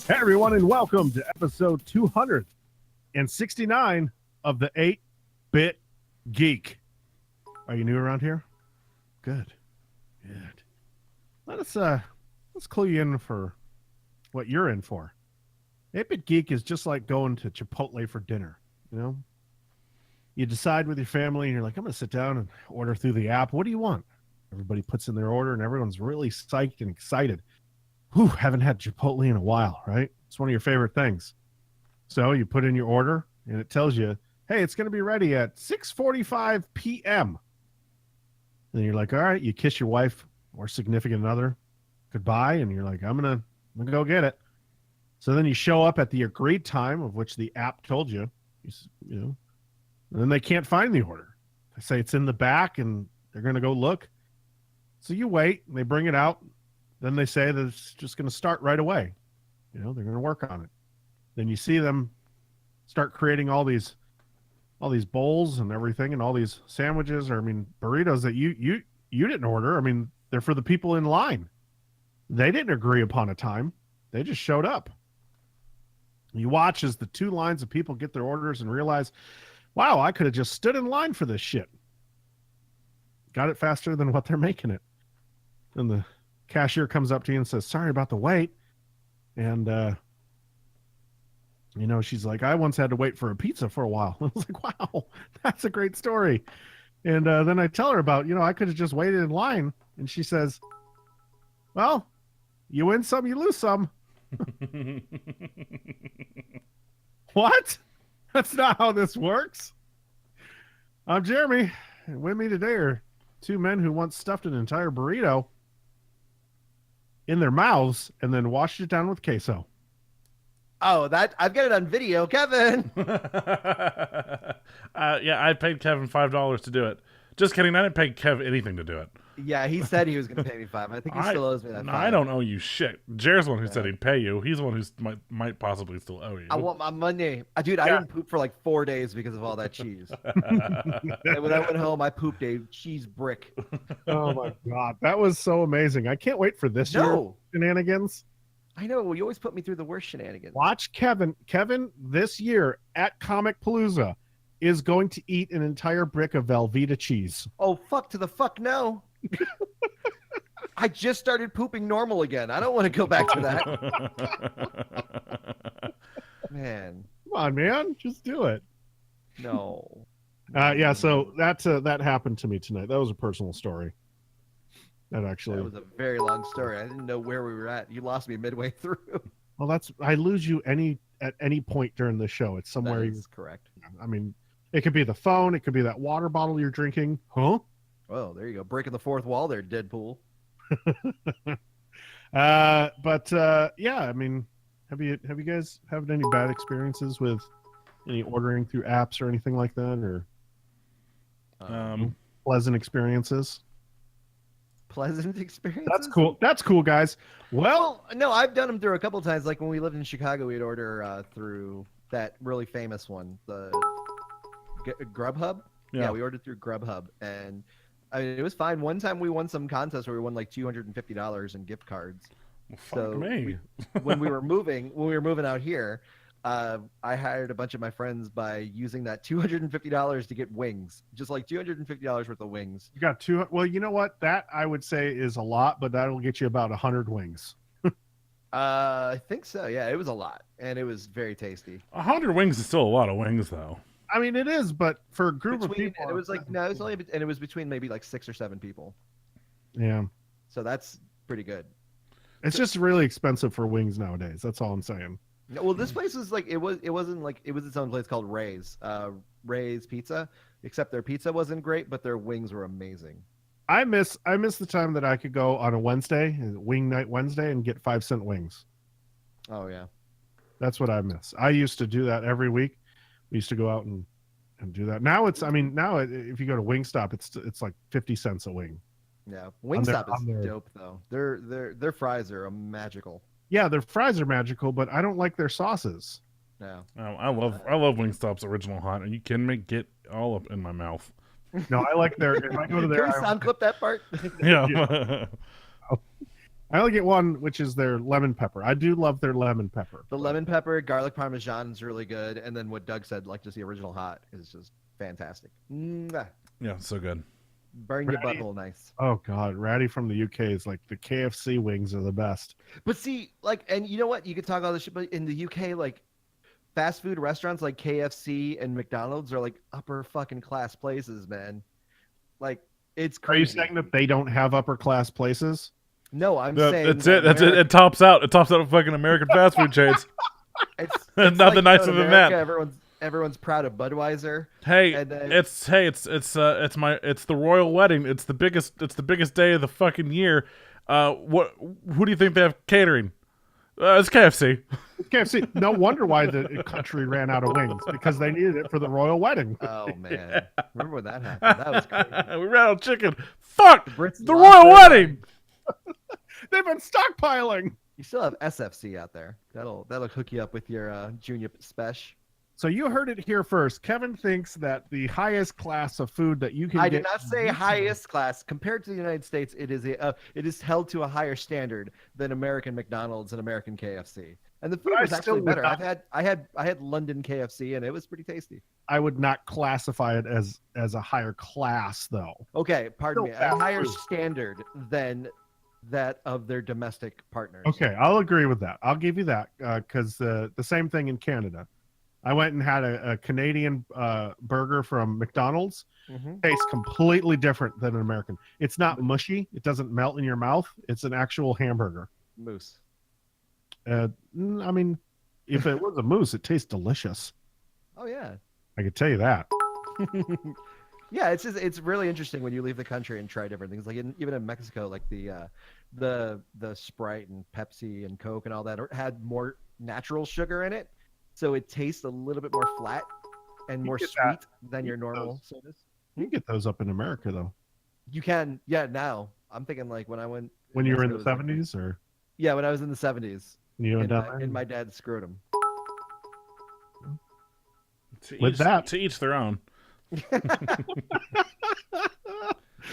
Hey, everyone, and welcome to episode 269 of the 8-Bit Geek. Are you new around here? Good. Good. Let's clue you in for what you're in for. 8-Bit Geek is just like going to Chipotle for dinner, you know? You decide with your family, and you're like, I'm going to sit down and order through the app. What do you want? Everybody puts in their order, and everyone's really psyched and excited. Whew, haven't had Chipotle in a while, right? It's one of your favorite things. So you put in your order, and it tells you, hey, it's going to be ready at 6:45 p.m. And you're like, all right, you kiss your wife or significant other goodbye, and you're like, I'm gonna go get it. So then you show up at the agreed time of which the app told you, you know, and then they can't find the order. They say it's in the back, and they're going to go look. So you wait, and they bring it out. Then they say that it's just going to start right away. You know, they're going to work on it. Then you see them start creating all these bowls and everything, and all these sandwiches, or burritos that you didn't order. I mean, they're for the people in line. They didn't agree upon a time. They just showed up. You watch as the two lines of people get their orders and realize, wow, I could have just stood in line for this shit. Got it faster than what they're making it. And the cashier comes up to you and says, sorry about the wait. And, she's like, I once had to wait for a pizza for a while. I was like, wow, that's a great story. And then I tell her about, I could have just waited in line. And she says, well, you win some, you lose some. What? That's not how this works. I'm Jeremy. And with me today are two men who once stuffed an entire burrito in their mouths and then washed it down with queso. Oh, that I've got it on video, Kevin. Yeah, I paid Kevin $5 to do it. Just kidding. I didn't pay Kev anything to do it. Yeah, he said he was going to pay me $5. I think he still owes me that $5. I don't owe you shit. Jared's the one who said he'd pay you. He's the one who might possibly still owe you. I want my money. Dude, I didn't poop for like 4 days because of all that cheese. And when I went home, I pooped a cheese brick. Oh my God. That was so amazing. I can't wait for this year shenanigans. I know. You always put me through the worst shenanigans. Watch Kevin. Kevin, this year at Comic Palooza, is going to eat an entire brick of Velveeta cheese. Oh, fuck to the fuck no. I just started pooping normal again. I don't want to go back to that. Man. Come on, man. Just do it. No. Yeah, so that happened to me tonight. That was a personal story. That was a very long story. I didn't know where we were at. You lost me midway through. Well, I lose you at any point during the show. It's somewhere. That is correct. I mean, it could be the phone. It could be that water bottle you're drinking. Huh? Oh, there you go. Breaking the fourth wall there, Deadpool. Yeah, I mean, have you guys had any bad experiences with any ordering through apps or anything like that, or pleasant experiences? Pleasant experiences? That's cool, guys. Well, no, I've done them through a couple of times. Like when we lived in Chicago, we'd order through that really famous one, the Grubhub. Yeah, we ordered through Grubhub, and I mean, it was fine. One time we won some contest where we won like $250 in gift cards. Well, fuck me. when we were moving out here, I hired a bunch of my friends by using that $250 to get wings, just like $250 worth of wings. You got two. Well, you know what? That I would say is a lot, but that'll get you about 100 wings. I think so. Yeah, it was a lot, and it was very tasty. 100 wings is still a lot of wings, though. I mean, it is, but for a group of people, it was like no, it was only, and it was between maybe like 6 or 7 people. Yeah, so that's pretty good. It's just really expensive for wings nowadays. That's all I'm saying. Well, this place was like it was its own place called Ray's Pizza, except their pizza wasn't great, but their wings were amazing. I miss the time that I could go on a Wednesday, wing night Wednesday, and get 5-cent wings. Oh yeah, that's what I miss. I used to do that every week. We used to go out and do that. Now if you go to Wingstop, it's like 50 cents a wing. Yeah, Wingstop is dope though. Their fries are magical. Yeah, their fries are magical, but I don't like their sauces. Yeah. I love Wingstop's original hot. Are you kidding me? Get all up in my mouth. No, I like their. If I go to their, can we sound clip that part? Yeah. I only get one, which is their lemon pepper. I do love their lemon pepper. The lemon pepper, garlic parmesan is really good, and then what Doug said, like just the original hot, is just fantastic. Mwah. Yeah, so good. Burn your Ratty. butthole nice. Oh God, Ratty from the UK is like the KFC wings are the best. But see, like, and you know what? You could talk all this shit, but in the UK, like, fast food restaurants like KFC and McDonald's are like upper fucking class places, man. Like, it's Are you crazy. saying that they don't have upper class places? No, I'm saying That's it. That's it. America- It tops out. It tops out of fucking American fast food chains. It's Nothing like, nicer in than America, that. Everyone's proud of Budweiser. Hey, And then- it's the royal wedding. It's the biggest day of the fucking year. Who do you think they have catering? It's KFC. It's KFC. No wonder why the country ran out of wings, because they needed it for the royal wedding. Oh man, remember when that happened? That was crazy. We ran out of chicken. Fuck Brits the lost royal their wedding. They've been stockpiling. You still have SFC out there. That'll hook you up with your junior special. So you heard it here first. Kevin thinks that the highest class of food that you can I get did not say highest class. Compared to the United States, it is held to a higher standard than American McDonald's and American KFC. And the food But I was still actually would better. not- I had London KFC and it was pretty tasty. I would not classify it as a higher class, though. Okay, pardon me. Still A fast higher food. standard than that of their domestic partners. Okay, I'll agree with that. I'll give you that, because the same thing in Canada. I went and had a Canadian burger from McDonald's. Mm-hmm. Tastes completely different than an American. It's not mushy. It doesn't melt in your mouth. It's an actual hamburger. Moose. I mean, if it was a moose, it tastes delicious. Oh yeah. I could tell you that. Yeah, it's really interesting when you leave the country and try different things. Like even in Mexico, like the Sprite and Pepsi and Coke and all that had more natural sugar in it, so it tastes a little bit more flat and more get sweet that. than You your get normal those. sodas. You can get those up in America, though. You can, yeah. Now I'm thinking like when I went When you were in the Mexico, it was like- 70s, or Yeah, when I was in the 70s, you went down there? in my dad's scrotum. With that. To each their own.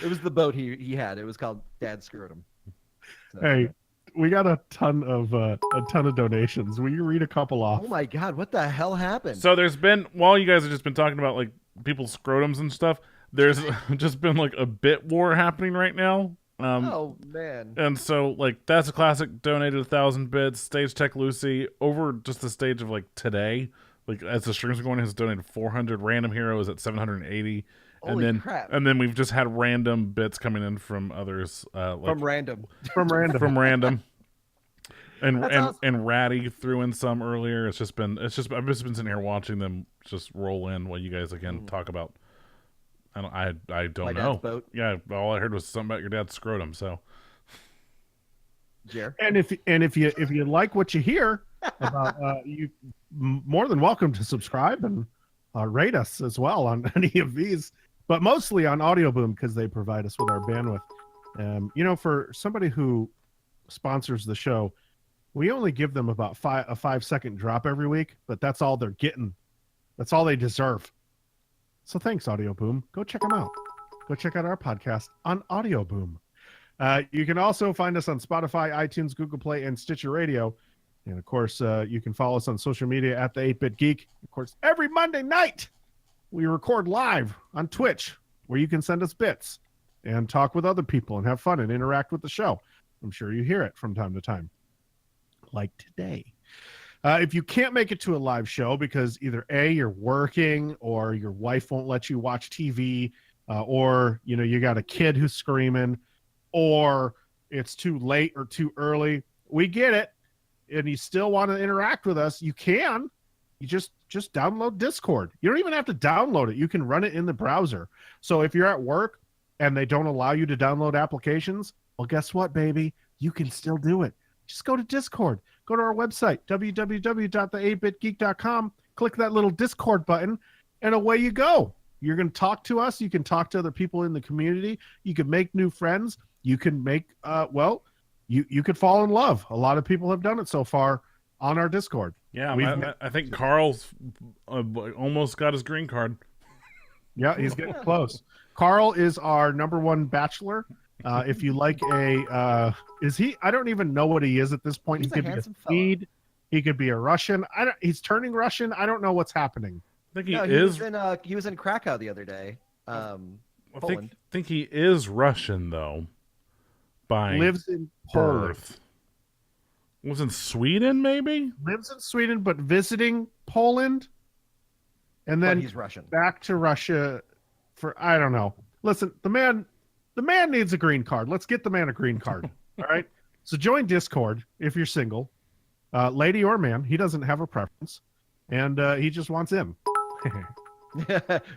It was the boat he had. It was called Dad's scrotum. So- Hey, we got a ton of donations. Will you read a couple off? Oh my God! What the hell happened? So there's been, while you guys have just been talking about like people's scrotums and stuff, there's just been like a bit war happening right now. Oh man! And so like That's a Classic donated 1,000 bits. Stage Tech Lucy over just the stage of like today, like as the streams are going, has donated 400. Random Hero is at 780. Holy crap! And then we've just had random bits coming in from others, like From random. From random. from random. And That's and, awesome. and Ratty threw in some earlier. I've just been sitting here watching them just roll in while you guys again talk about. I don't My know. dad's boat. Yeah, all I heard was something about your dad's scrotum. So Jer. And if you like what you hear about, you more than welcome to subscribe and rate us as well on any of these, but mostly on Audio Boom because they provide us with our bandwidth. For somebody who sponsors the show, we only give them about a 5-second drop every week, but that's all they're getting. That's all they deserve. So thanks, Audio Boom. Go check them out. Go check out our podcast on Audio Boom. You can also find us on Spotify, iTunes, Google Play, and Stitcher Radio. And of course, you can follow us on social media at the 8-Bit Geek. Of course, every Monday night, we record live on Twitch, where you can send us bits and talk with other people and have fun and interact with the show. I'm sure you hear it from time to time, like today. If you can't make it to a live show because either A, you're working, or your wife won't let you watch TV, or you got a kid who's screaming, or it's too late or too early, we get it, and you still want to interact with us, you can. You just download Discord. You don't even have to download it. You can run it in the browser. So if you're at work and they don't allow you to download applications, well, guess what, baby? You can still do it. Just go to Discord. Go to our website, www.the8bitgeek.com. Click that little Discord button, and away you go. You're going to talk to us. You can talk to other people in the community. You can make new friends. You can make, you could fall in love. A lot of people have done it so far on our Discord. yeah, I think Carl's almost got his green card. Yeah, he's getting close. Carl is our number one bachelor. If you like is he? I don't even know what he is at this point. He's He a could be a handsome fellow. Swede. He could be a Russian. He's turning Russian. I don't know what's happening. I think he No, is. he was in Krakow the other day. I Poland. think he is Russian though. By Lives in Poland. birth. Was in Sweden, maybe? Lives in Sweden, but visiting Poland, and But then he's Russian. back to Russia for I don't know. Listen, the man needs a green card. Let's get the man a green card. All right. So join Discord if you're single, lady or man. He doesn't have a preference, and he just wants in.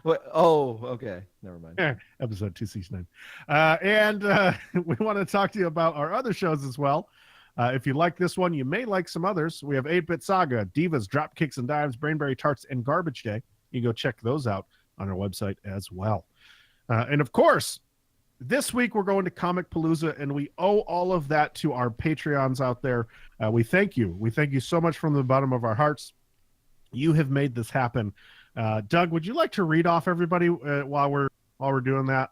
What? Oh, okay. Never mind. Episode 269. And we want to talk to you about our other shows as well. If you like this one, you may like some others. We have 8-Bit Saga, Divas, Dropkicks and Dives, Brainberry Tarts, and Garbage Day. You can go check those out on our website as well. And of course, this week we're going to Comic Palooza, and we owe all of that to our Patreons out there. We thank you. We thank you so much from the bottom of our hearts. You have made this happen. Doug, would you like to read off everybody while we're doing that?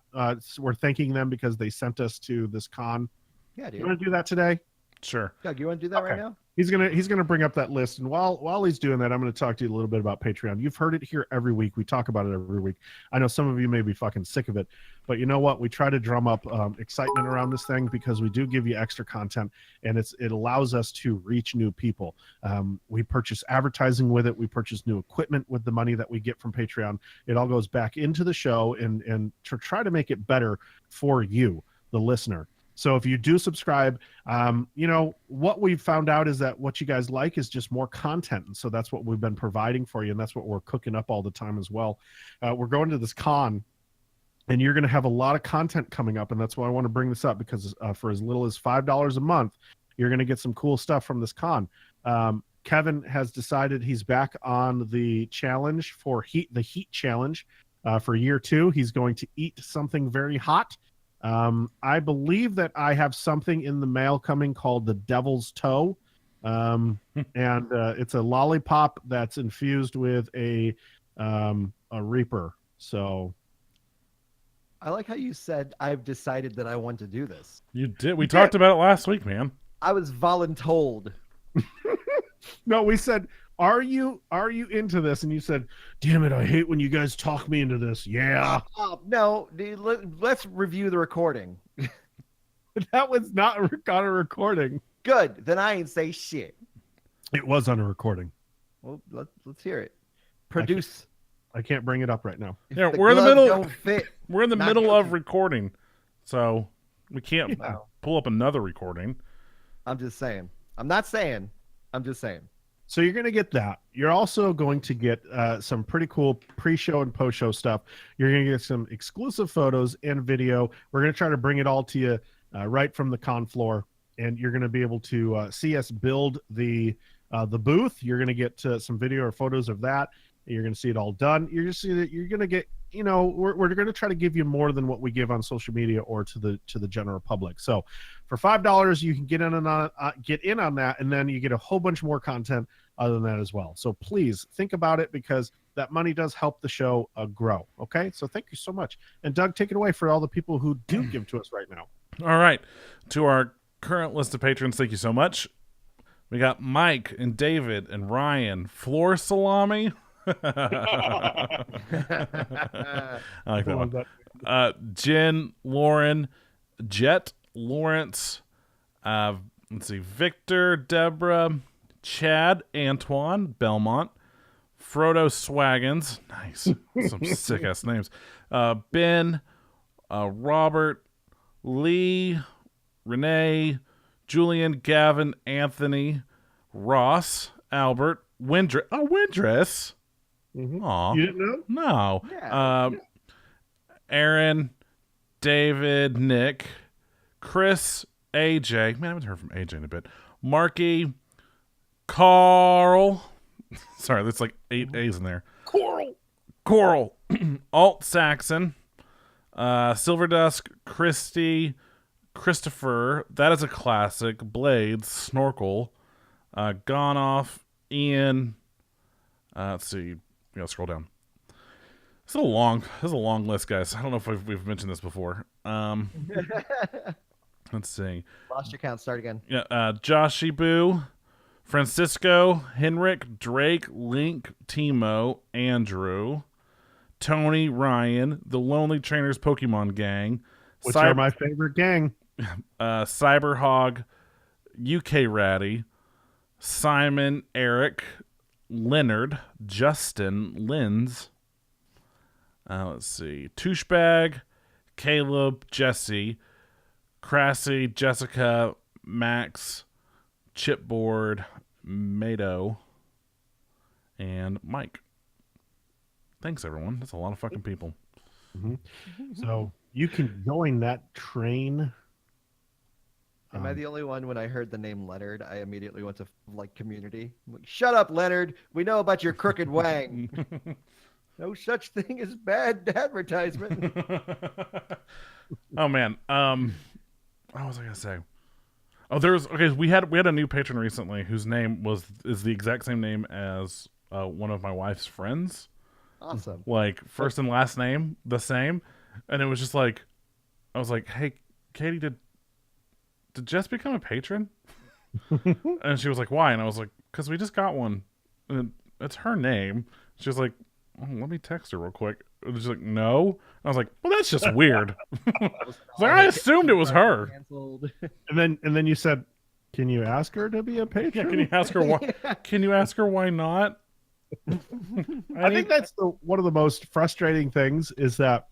We're thanking them because they sent us to this con. Yeah, dude. You want to do that today? Sure. Doug, you want to do that right Okay. now? He's gonna bring up that list, and while he's doing that, I'm gonna talk to you a little bit about Patreon. You've heard it here every week. We talk about it every week. I know some of you may be fucking sick of it, but you know what? We try to drum up excitement around this thing because we do give you extra content, and it allows us to reach new people. We purchase advertising with it. We purchase new equipment with the money that we get from Patreon. It all goes back into the show and to try to make it better for you, the listener. So if you do subscribe, what we've found out is that what you guys like is just more content. And so that's what we've been providing for you. And that's what we're cooking up all the time as well. We're going to this con, and you're going to have a lot of content coming up. And that's why I want to bring this up, because for as little as $5 a month, you're going to get some cool stuff from this con. Kevin has decided he's back on the challenge for the heat challenge for year 2. He's going to eat something very hot. I believe that I have something in the mail coming called the Devil's Toe. And it's a lollipop that's infused with a Reaper. So I like how you said, I've decided that I want to do this. You did. We talked about it last week, man. I was voluntold. no, we said, are you into this? And you said, damn it, I hate when you guys talk me into this. Yeah. No, dude, let's review the recording. That was not on a recording. Good. Then I ain't say shit. It was on a recording. Well, let's hear it. Produce. I can't bring it up right now. Yeah, The we're in the gloves middle. Don't fit. We're in the Not middle guilty. of recording, so we can't Wow. pull up another recording. I'm just saying. I'm not saying. I'm just saying. So you're going to get that. You're also going to get some pretty cool pre-show and post-show stuff. You're going to get some exclusive photos and video. We're going to try to bring it all to you right from the con floor, and you're going to be able to see us build the booth. You're going to get some video or photos of that. You're going to see it all done. You're going to see that you're going to get, we're going to try to give you more than what we give on social media or to the general public. So for $5, you can get in on that, and then you get a whole bunch more content other than that as well. So please think about it, because that money does help the show grow. Okay, so thank you so much. And Doug, take it away for all the people who do give to us right now. All right, to our current list of patrons, thank you so much. We got Mike and David and Ryan. Floor salami. I like that one. Jen, Lauren, Jet, Lawrence, let's see, Victor, Deborah, Chad, Antoine, Belmont, Frodo Swaggins, nice, some sick ass names, Ben, Robert, Lee, Renee, Julian, Gavin, Anthony, Ross, Albert, Windress. Mm-hmm. Aw. You didn't know? No. Yeah. Aaron, David, Nick, Chris, AJ. Man, I haven't heard from AJ in a bit. Marky, Carl. Sorry, there's like 8 A's in there. Coral. Alt Saxon. Silverdusk, Christy, Christopher. That is a classic. Blades, Snorkel. Gone Off, Ian. Let's see. We gotta scroll down. This is a long list, guys. I don't know if we've mentioned this before. Let's see. Lost your count. Start again. Yeah, Josh Shibu, Francisco, Henrik, Drake, Link, Timo, Andrew, Tony, Ryan, the Lonely Trainers Pokemon Gang, Which are my favorite gang. Cyberhog, UK Ratty, Simon, Eric, Leonard, Justin, Linz. Let's see. Touchebag, Caleb, Jesse, Crassy, Jessica, Max, Chipboard, Mado, and Mike. Thanks, everyone. That's a lot of fucking people. Mm-hmm. So you can join that train. Am I the only one when I heard the name Leonard? I immediately went to like Community. I'm like, shut up, Leonard. We know about your crooked wang. No such thing as bad advertisement. Oh man. What was I gonna say? Oh, we had a new patron recently whose name is the exact same name as one of my wife's friends. Awesome. Like first and last name the same, and it was just like, I was like, hey, Katie, did Jess become a patron? And she was like, why? And I was like, because we just got one, and it's her name. She was like, oh, let me text her real quick. And she's like, no. And I was like, well, that's just weird. I was like, I assumed it was her. And then you said, can you ask her to be a patron? Yeah, can you ask her why? Can you ask her why not? I think that's one of the most frustrating things is that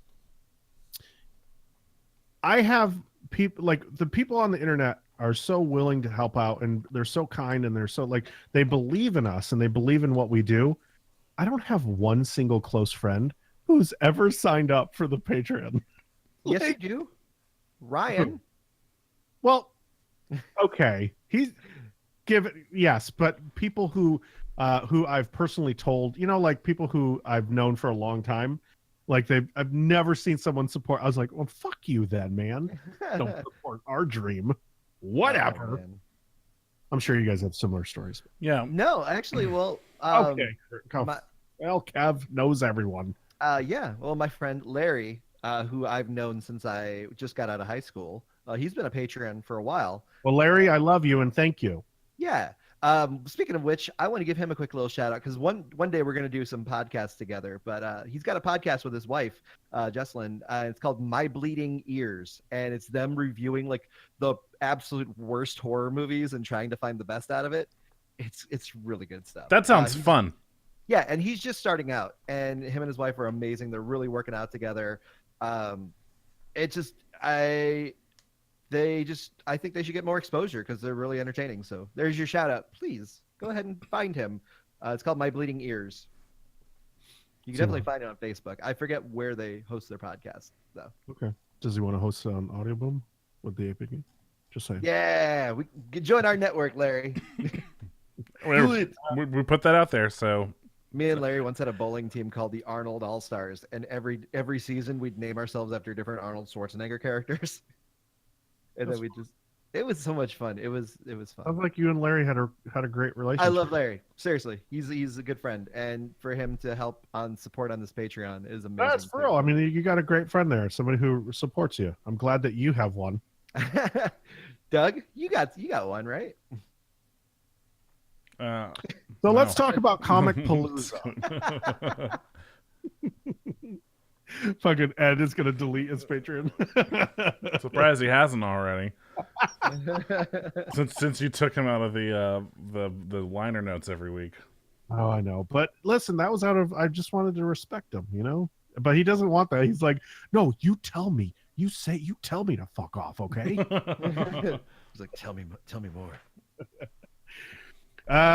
I have people like the people on the internet are so willing to help out, and they're so kind, and they're so like they believe in us and they believe in what we do. I don't have one single close friend who's ever signed up for the Patreon. Yes, you do. Ryan. Well, okay. He's given, yes, but people who I've personally told, like people who I've known for a long time, like I've never seen someone support. I was like, well, fuck you then, man. Don't support our dream. Whatever. Oh, I'm sure you guys have similar stories. Yeah. No, actually, well, okay. Well, Kev knows everyone. Yeah. Well, my friend Larry, who I've known since I just got out of high school, he's been a Patreon for a while. Well, Larry, I love you and thank you. Yeah. Speaking of which, I want to give him a quick little shout out because one day we're going to do some podcasts together. But he's got a podcast with his wife, Jesselyn. It's called My Bleeding Ears, and it's them reviewing like the absolute worst horror movies and trying to find the best out of it. It's really good stuff. That sounds fun. Yeah, and he's just starting out, and him and his wife are amazing. They're really working out together. I think they should get more exposure because they're really entertaining. So there's your shout out. Please go ahead and find him. It's called My Bleeding Ears. You can definitely find it on Facebook. I forget where they host their podcast though. Okay. Does he want to host on Audio Boom with the Epic? Just saying. Yeah, we join our network, Larry. We put that out there, so. Me and Larry once had a bowling team called the Arnold All Stars, and every season we'd name ourselves after different Arnold Schwarzenegger characters. And then it was so much fun. It was fun. Sounds like you and Larry had a great relationship. I love Larry. Seriously. He's a good friend. And for him to help support on this Patreon is amazing. That's for real. I mean, you got a great friend there, somebody who supports you. I'm glad that you have one. Doug, you got one, right? So let's talk about Comic Palooza. Fucking Ed is gonna delete his Patreon. Surprised he hasn't already. since you took him out of the liner notes every week. Oh, I know. But listen, that was I just wanted to respect him, But he doesn't want that. He's like, no, you tell me. You tell me to fuck off, okay? He's like, tell me more.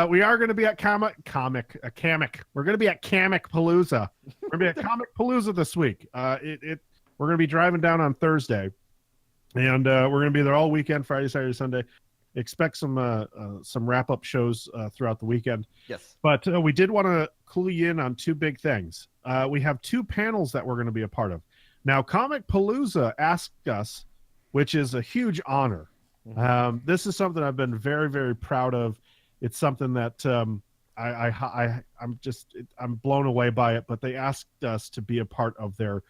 We are going to be at We're going to be at Comic Palooza. We're going to be at Comic Palooza this week. We're going to be driving down on Thursday, and we're going to be there all weekend, Friday, Saturday, Sunday. Expect some wrap up shows throughout the weekend. Yes, but we did want to clue you in on two big things. We have two panels that we're going to be a part of. Now, Comic Palooza asked us, which is a huge honor. Mm-hmm. This is something I've been very, very proud of. It's something that I'm blown away by it. But they asked us to be a part of their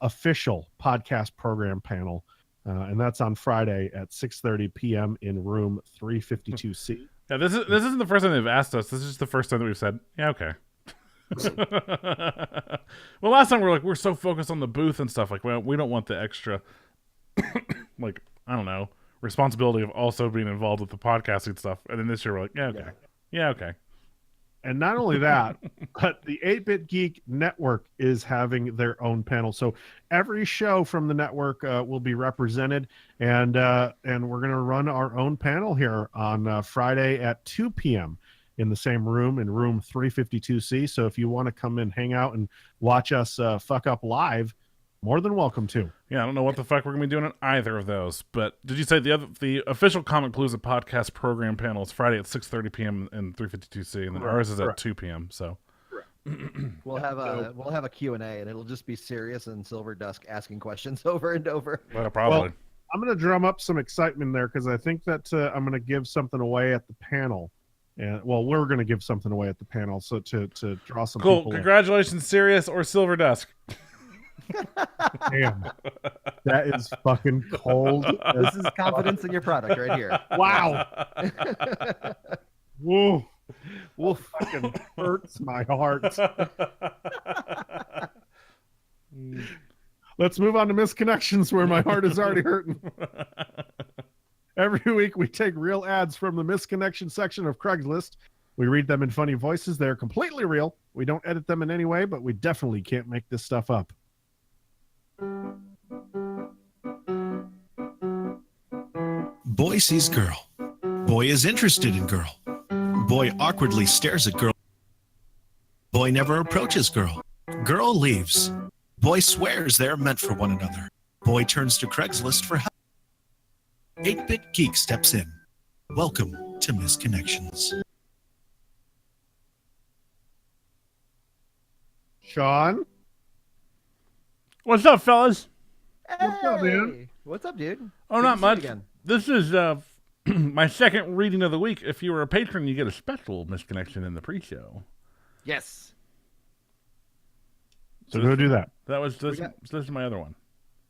official podcast program panel. And that's on Friday at 6:30 p.m. in room 352C. Yeah, this isn't the first time they've asked us. This is just the first time that we've said, yeah, okay. Well, last time we're so focused on the booth and stuff, like we don't want the extra, like, I don't know, responsibility of also being involved with the podcasting stuff. And then this year we're like, yeah, okay. Yeah, okay. And not only that, but the 8-Bit Geek Network is having their own panel. So every show from the network will be represented, and we're going to run our own panel here on Friday at 2 p.m. in the same room, in room 352C. So if you want to come and hang out and watch us fuck up live, more than welcome to. Yeah, I don't know what the fuck we're gonna be doing at either of those. But did you say the official Comic Palooza podcast program panel is Friday at 6:30 p.m. in 352C, and then ours is at 2 p.m. So we'll have a Q&A, and it'll just be Sirius and Silver Dusk asking questions over and over. Well, probably. Well, I'm gonna drum up some excitement there because I think that I'm gonna give something away at the panel. And well, we're gonna give something away at the panel, so to draw some cool. people Congratulations, Sirius or Silver Dusk. Damn, that is fucking cold. This is confidence in your product right here. Wow. Whoa. Whoa, fucking hurts my heart. Let's move on to misconnections, where my heart is already hurting. Every week we take real ads from the misconnection section of Craigslist. We read them in funny voices. They're completely real. We don't edit them in any way, but we definitely can't make this stuff up. Boy sees girl. Boy is interested in girl. Boy awkwardly stares at girl. Boy never approaches girl. Girl leaves. Boy swears they're meant for one another. Boy turns to Craigslist for help. 8-Bit Geek steps in. Welcome to Misconnections. Sean? What's up, fellas? What's up, man? What's up, dude? Oh, not much. This is my second reading of the week. If you were a patron, you get a special misconnection in the pre-show. Yes. So go do that. That was this is my other one.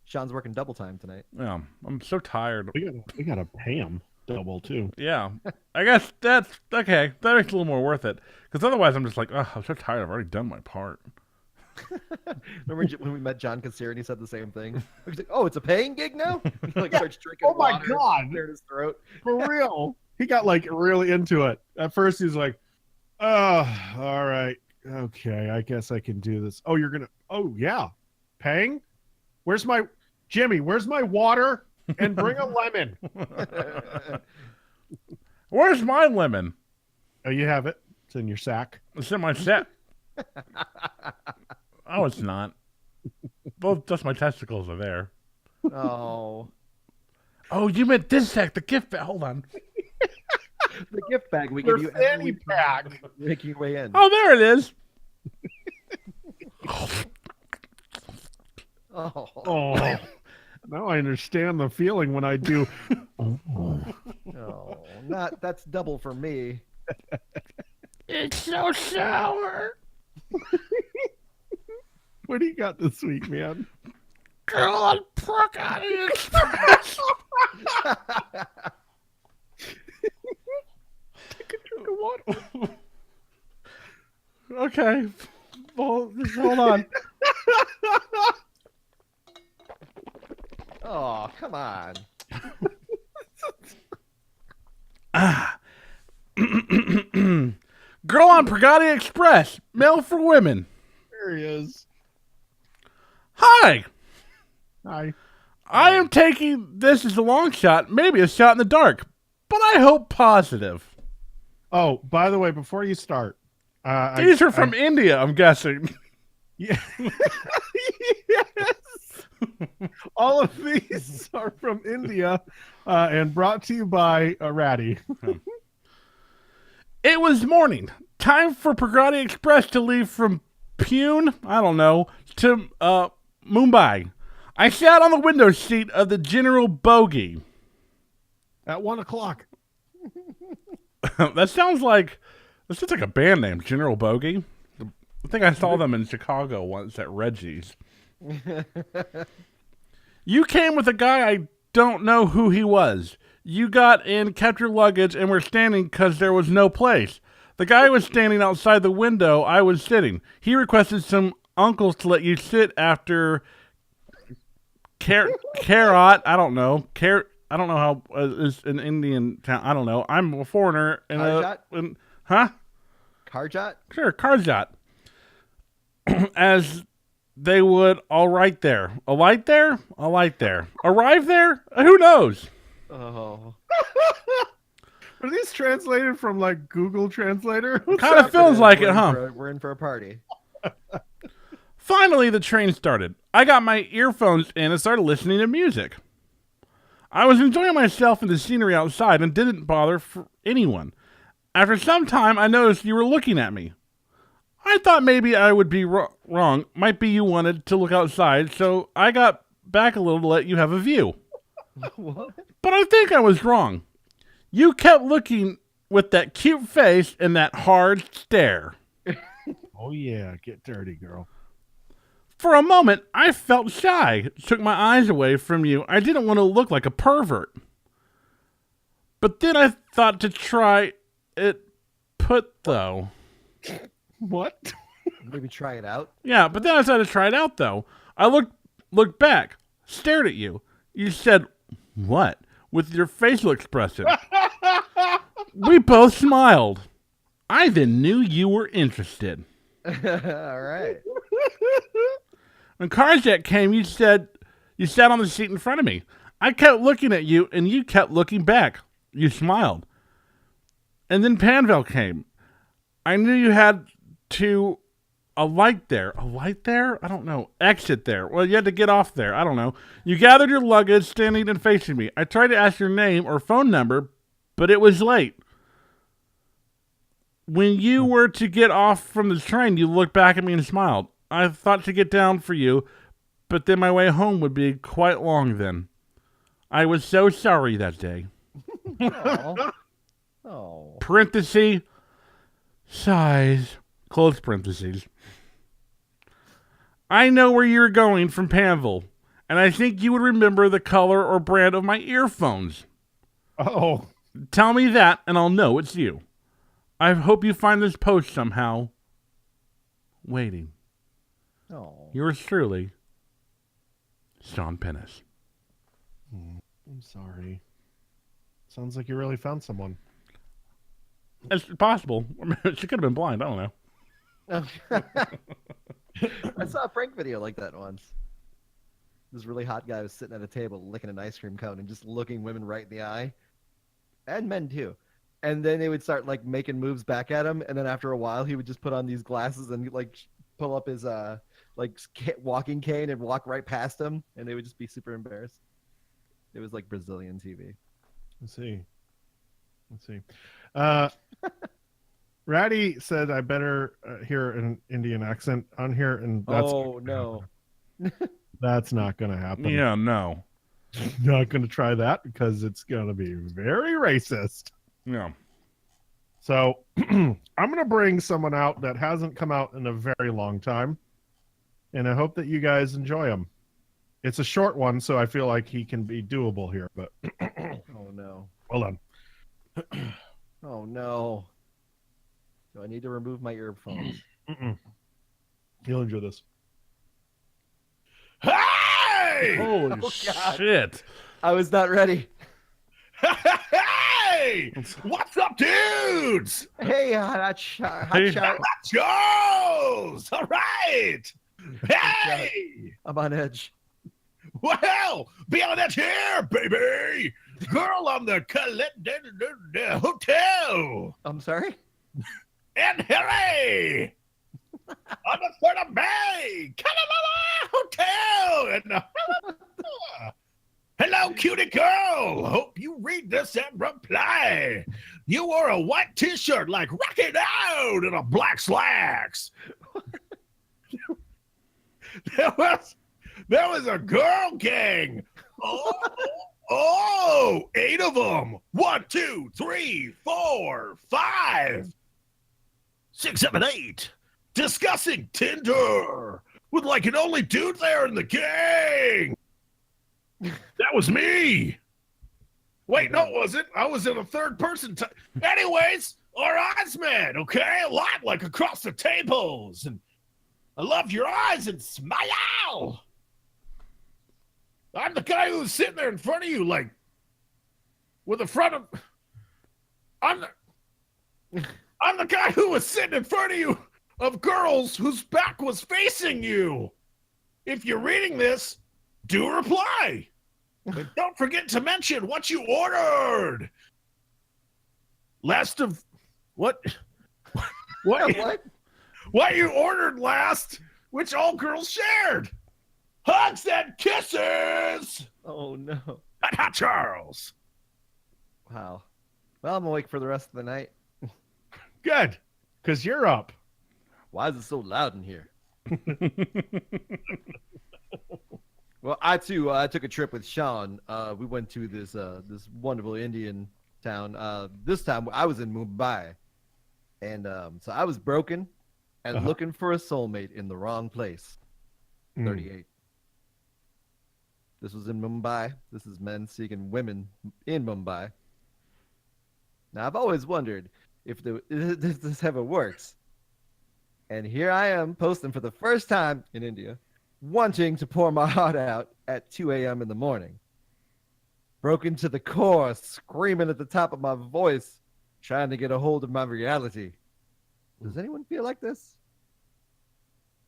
Sean's working double time tonight. Yeah, I'm so tired. We gotta pay him double too. Yeah, I guess that's okay. That makes it a little more worth it. Because otherwise, I'm just like, oh, I'm so tired. I've already done my part. Remember when we met John Kassir and he said the same thing? He's like, "Oh, it's a paying gig now." He starts drinking. Oh my water, God! cleared his throat. For real. He got like really into it. At first, he's like, "Oh, all right, okay, I guess I can do this." Oh, you're gonna? Oh yeah, paying? Where's my Jimmy? Where's my water? And bring a lemon. Where's my lemon? Oh, you have it. It's in your sack. It's in my set. Oh, it's not. Both just my testicles are there. Oh. Oh, you meant this sack, the gift bag. Hold on. The gift bag we Your give you fanny pack. making your way in. Oh, there it is. Oh. Now I understand the feeling when I do. No, not that's double for me. It's so sour. What do you got this week, man? Girl on Procon Express. Take a drink of water. Okay. Well, just hold on. Oh, come on. Girl on Pagani Express. Mail for women. There he is. Hi. Hi. I am taking this as a long shot, maybe a shot in the dark, but I hope positive. Oh, by the way, before you start, These are from India, I'm guessing. Yeah. Yes. All of these are from India and brought to you by Ratty. It was morning. Time for Pagani Express to leave from Pune, I don't know, to Mumbai. I sat on the window seat of the General Bogie. At 1:00. That sounds like a band name, General Bogie. I think I saw them in Chicago once at Reggie's. You came with a guy I don't know who he was. You got in, kept your luggage, and were standing because there was no place. The guy was standing outside the window I was sitting. He requested some uncles to let you sit after Carrot. I don't know. I don't know how is an Indian town. I don't know. I'm a foreigner. Huh? Karjat? Sure, Karjat. As they would, all right there. A light there? A light there. Arrive there? Who knows? Oh. Are these translated from like Google Translator? Kind of feels like it, huh? We're in for a party. Finally, the train started. I got my earphones in and started listening to music. I was enjoying myself and the scenery outside and didn't bother for anyone. After some time, I noticed you were looking at me. I thought maybe I would be wrong. Might be you wanted to look outside, so I got back a little to let you have a view. What? But I think I was wrong. You kept looking with that cute face and that hard stare. Oh yeah, get dirty, girl. For a moment, I felt shy, took my eyes away from you. I didn't want to look like a pervert. But then I thought to try it though. What? Maybe try it out. Yeah, but then I decided to try it out, though. I looked back, stared at you. You said, "What?" with your facial expression. We both smiled. I then knew you were interested. All right. When Karjat came, you said you sat on the seat in front of me. I kept looking at you, and you kept looking back. You smiled. And then Panvel came. I knew you had to a light there. A light there? I don't know. Exit there. Well, you had to get off there. I don't know. You gathered your luggage, standing and facing me. I tried to ask your name or phone number, but it was late. When you were to get off from the train, you looked back at me and smiled. I thought to get down for you, but then my way home would be quite long then. I was so sorry that day. Oh. Parenthesis, sighs, close parentheses. I know where you're going from Panvel, and I think you would remember the color or brand of my earphones. Oh. Tell me that, and I'll know it's you. I hope you find this post somehow. Waiting. Oh. Yours truly, Sean Pennis. I'm sorry. Sounds like you really found someone. It's possible. She could have been blind. I don't know. I saw a prank video like that once. This really hot guy was sitting at a table licking an ice cream cone and just looking women right in the eye. And men too. And then they would start like making moves back at him, and then after a while he would just put on these glasses and like pull up his walking cane and walk right past them, and they would just be super embarrassed. It was like Brazilian TV. Let's see. Ratty said I better hear an Indian accent on here, and that's no. that's not going to happen. Yeah, no. Not going to try that because it's going to be very racist. Yeah. So I'm going to bring someone out that hasn't come out in a very long time, and I hope that you guys enjoy him. It's a short one, so I feel like he can be doable here, but Oh no. hold on. Oh no. Do I need to remove my earphones? You'll enjoy this. Hey! Holy God. shit. I was not ready. Hey! What's up, dudes? Hey, hot shot. Joes! All right! Hey! I'm on edge. Well, be on that here, baby! Girl on the hotel! I'm sorry? And hooray! On the 3rd of May! Kalala Hotel! And hello, cutie girl! Hope you read this and reply. You wore a white t-shirt like Rocket Out and a black slacks. There was a girl gang. Oh, 8 of them. 1, 2, 3, 4, 5, 6, 7, 8. Discussing Tinder. with like an only dude there in the gang. That was me. Wait, no, it wasn't. I was in a third person. Anyways, our eyes met, okay? A lot like across the tables. And I love your eyes and smile. I'm the guy who's sitting there in front of you, like, with the front of... I'm the guy who was sitting in front of you of girls whose back was facing you. If you're reading this, do reply. And don't forget to mention what you ordered. Last of... What? What you ordered last, which all girls shared. Hugs and kisses. Oh, no. Hot Charles. Wow. Well, I'm awake for the rest of the night. Good, because you're up. Why is it so loud in here? Well, I took a trip with Sean. We went to this wonderful Indian town. This time I was in Mumbai, and so I was broken and looking for a soulmate in the wrong place. 38. This was in Mumbai. This is men seeking women in Mumbai. Now I've always wondered if this ever works. And here I am posting for the first time in India, wanting to pour my heart out at 2 a.m. in the morning. Broken to the core, screaming at the top of my voice, trying to get a hold of my reality. Does anyone feel like this?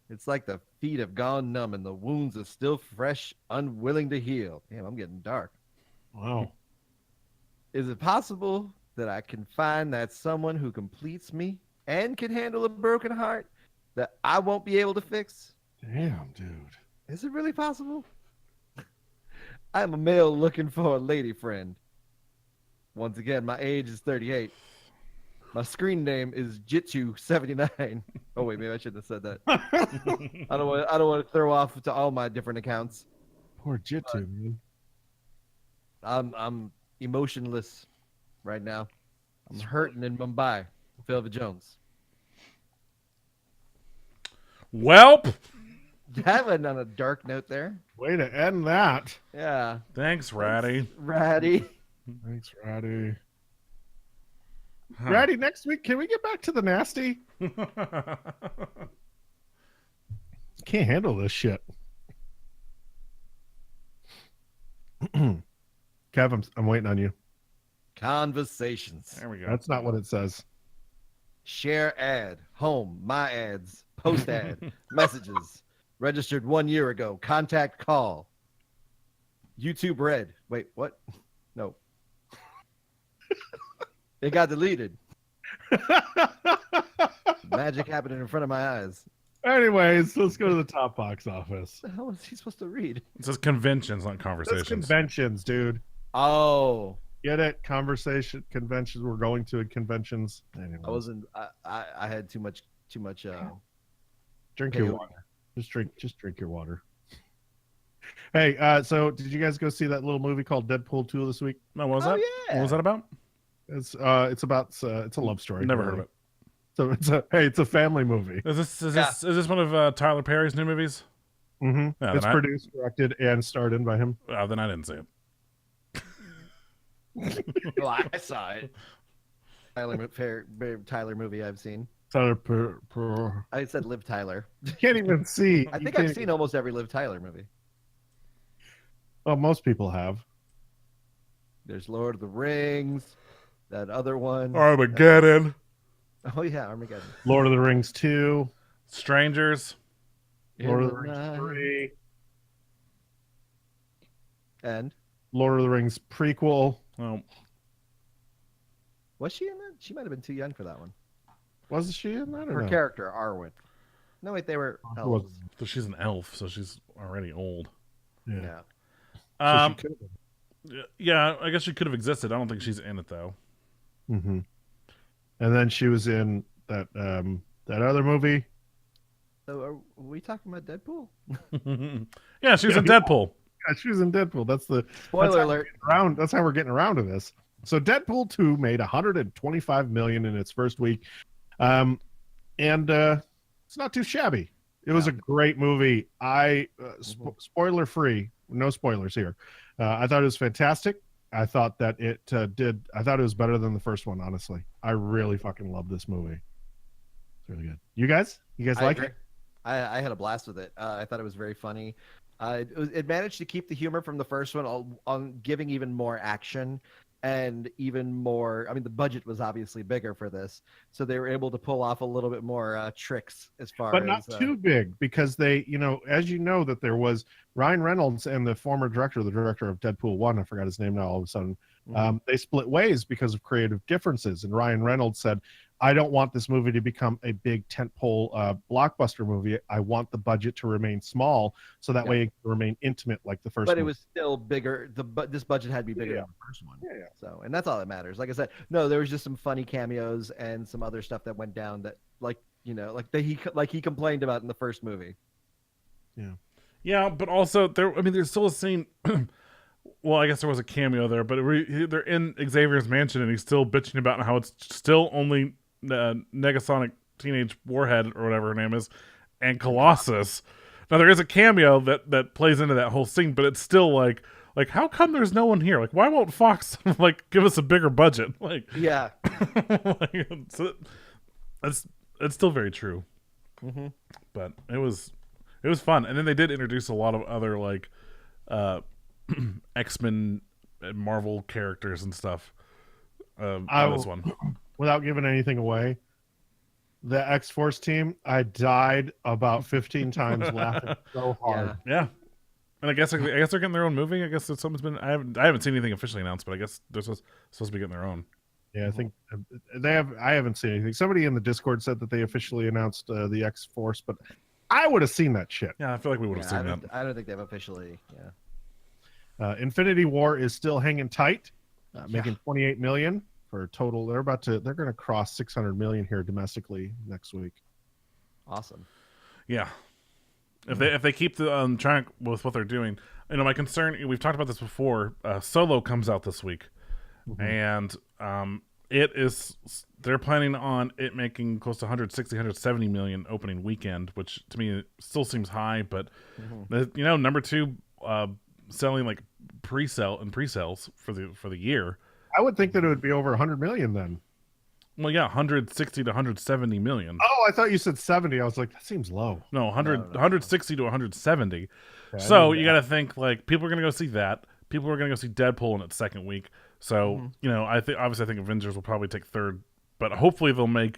It's like the feet have gone numb and the wounds are still fresh, unwilling to heal. Damn, I'm getting dark. Wow. Is it possible that I can find that someone who completes me and can handle a broken heart that I won't be able to fix? Damn, dude. Is it really possible? I'm a male looking for a lady friend. Once again, my age is 38. My screen name is Jitsu79. Oh wait, maybe I shouldn't have said that. I don't want to throw off to all my different accounts. Poor Jitsu, man. I'm emotionless right now. I'm hurting in Mumbai. Velvet Jones. Welp. That went on a dark note there. Way to end that. Yeah. Thanks, Ratty. Ratty. Thanks, Ratty. Ratty, next week, can we get back to the nasty? Can't handle this shit. Kev, I'm waiting on you. Conversations. There we go. That's not what it says. Share ad. Home. My ads. Post ad. Messages. Registered 1 year ago. Contact call. YouTube red. Wait, what? No. It got deleted. Magic happening in front of my eyes. Anyways, let's go to the top box office. What the hell is he supposed to read? It says conventions, not That's conversations. conventions, dude. Oh. Get it? Conventions. We're going to conventions. Anyway. I had too much Drink your water. Just drink your water. Hey, so did you guys go see that little movie called Deadpool 2 this week? No, what was Oh, that? yeah. What was that about? It's about it's a love story. Never heard of it. So it's a family movie. Is this one of Tyler Perry's new movies? Mm-hmm. Yeah, It's produced, directed, and starred in by him. Oh, then I didn't see it. Well, I saw it. Tyler movie I've seen. I said Liv Tyler. You can't even see. I think I've seen almost every Liv Tyler movie. Well, most people have. There's Lord of the Rings, that other one. Armageddon. Oh yeah, Armageddon. Lord of the Rings 2. Strangers. Lord of the Rings 3. And Lord of the Rings prequel. Oh, was she in that? She might have been too young for that one. Was she in that or Her no? character, Arwen. No, wait, they were Who was- elves. so she's an elf, so she's already old. Yeah. Yeah. So she could have Yeah, I guess she could have existed. I don't think she's in it though. been. Mm-hmm. And then she was in that other movie. So are we talking about Deadpool? Yeah, she was in Deadpool. Yeah, she was in Deadpool. Spoiler alert. That's how we're getting around to this. So Deadpool 2 made $125 million in its first week, and it's not too shabby. It was Yeah. a great movie. Spoiler free, no spoilers here. I thought it was fantastic. I thought that it I thought it was better than the first one, honestly. I really fucking love this movie. It's really good. You guys I like agree. it? I had a blast with it. I thought it was very funny. It managed to keep the humor from the first one on giving even more action and even more. I mean, the budget was obviously bigger for this, so they were able to pull off a little bit more tricks as far But as. not too big, because they, as you know, that there was Ryan Reynolds and the former director, the director of Deadpool 1, I forgot his name now all of a sudden, they split ways because of creative differences. And Ryan Reynolds said, I don't want this movie to become a big tentpole blockbuster movie. I want the budget to remain small, so that way it can remain intimate like the first But movie. it was still bigger. This budget had to be bigger Yeah. than the first one. Yeah. So, and that's all that matters. Like I said, no, there was just some funny cameos and some other stuff that went down that, like he complained about in the first movie. Yeah, but also there's still a scene. Well, I guess there was a cameo there, but they're in Xavier's mansion, and he's still bitching about how it's still only Negasonic Teenage Warhead or whatever her name is, and Colossus. Now there is a cameo that plays into that whole scene, but it's still like how come there's no one here? Like, why won't Fox like give us a bigger budget? Like, Yeah. It's still very true. But it was fun, and then they did introduce a lot of other like X-Men and Marvel characters and stuff. On this one, Without giving anything away, the X-Force team, I died about 15 times laughing so hard. yeah. And I guess they're getting their own movie. I guess that something's been. I haven't seen anything officially announced, but I guess they're supposed to be getting their own. Yeah, I think they have. I haven't seen anything. Somebody in the Discord said that they officially announced the X-Force, but I would have seen that shit. Yeah, I feel like we would have seen that. I don't think they've officially. Yeah. Infinity War is still hanging tight, making 28 million for a total. They're going to cross 600 million here domestically next week. Awesome. Yeah, if they keep the track with what they're doing, my concern. We've talked about this before. Solo comes out this week, and they're planning on it making close to 160, 170 million opening weekend, which to me still seems high, but number two. Selling like pre-sales for the year. I would think that it would be over 100 million then. Well, yeah, 160 to 170 million. Oh, I thought you said 70. I was like, that seems low. No, 160 to 170. Okay, so you got to think like people are going to go see that. People are going to go see Deadpool in its second week. So I think Avengers will probably take third, but hopefully they'll make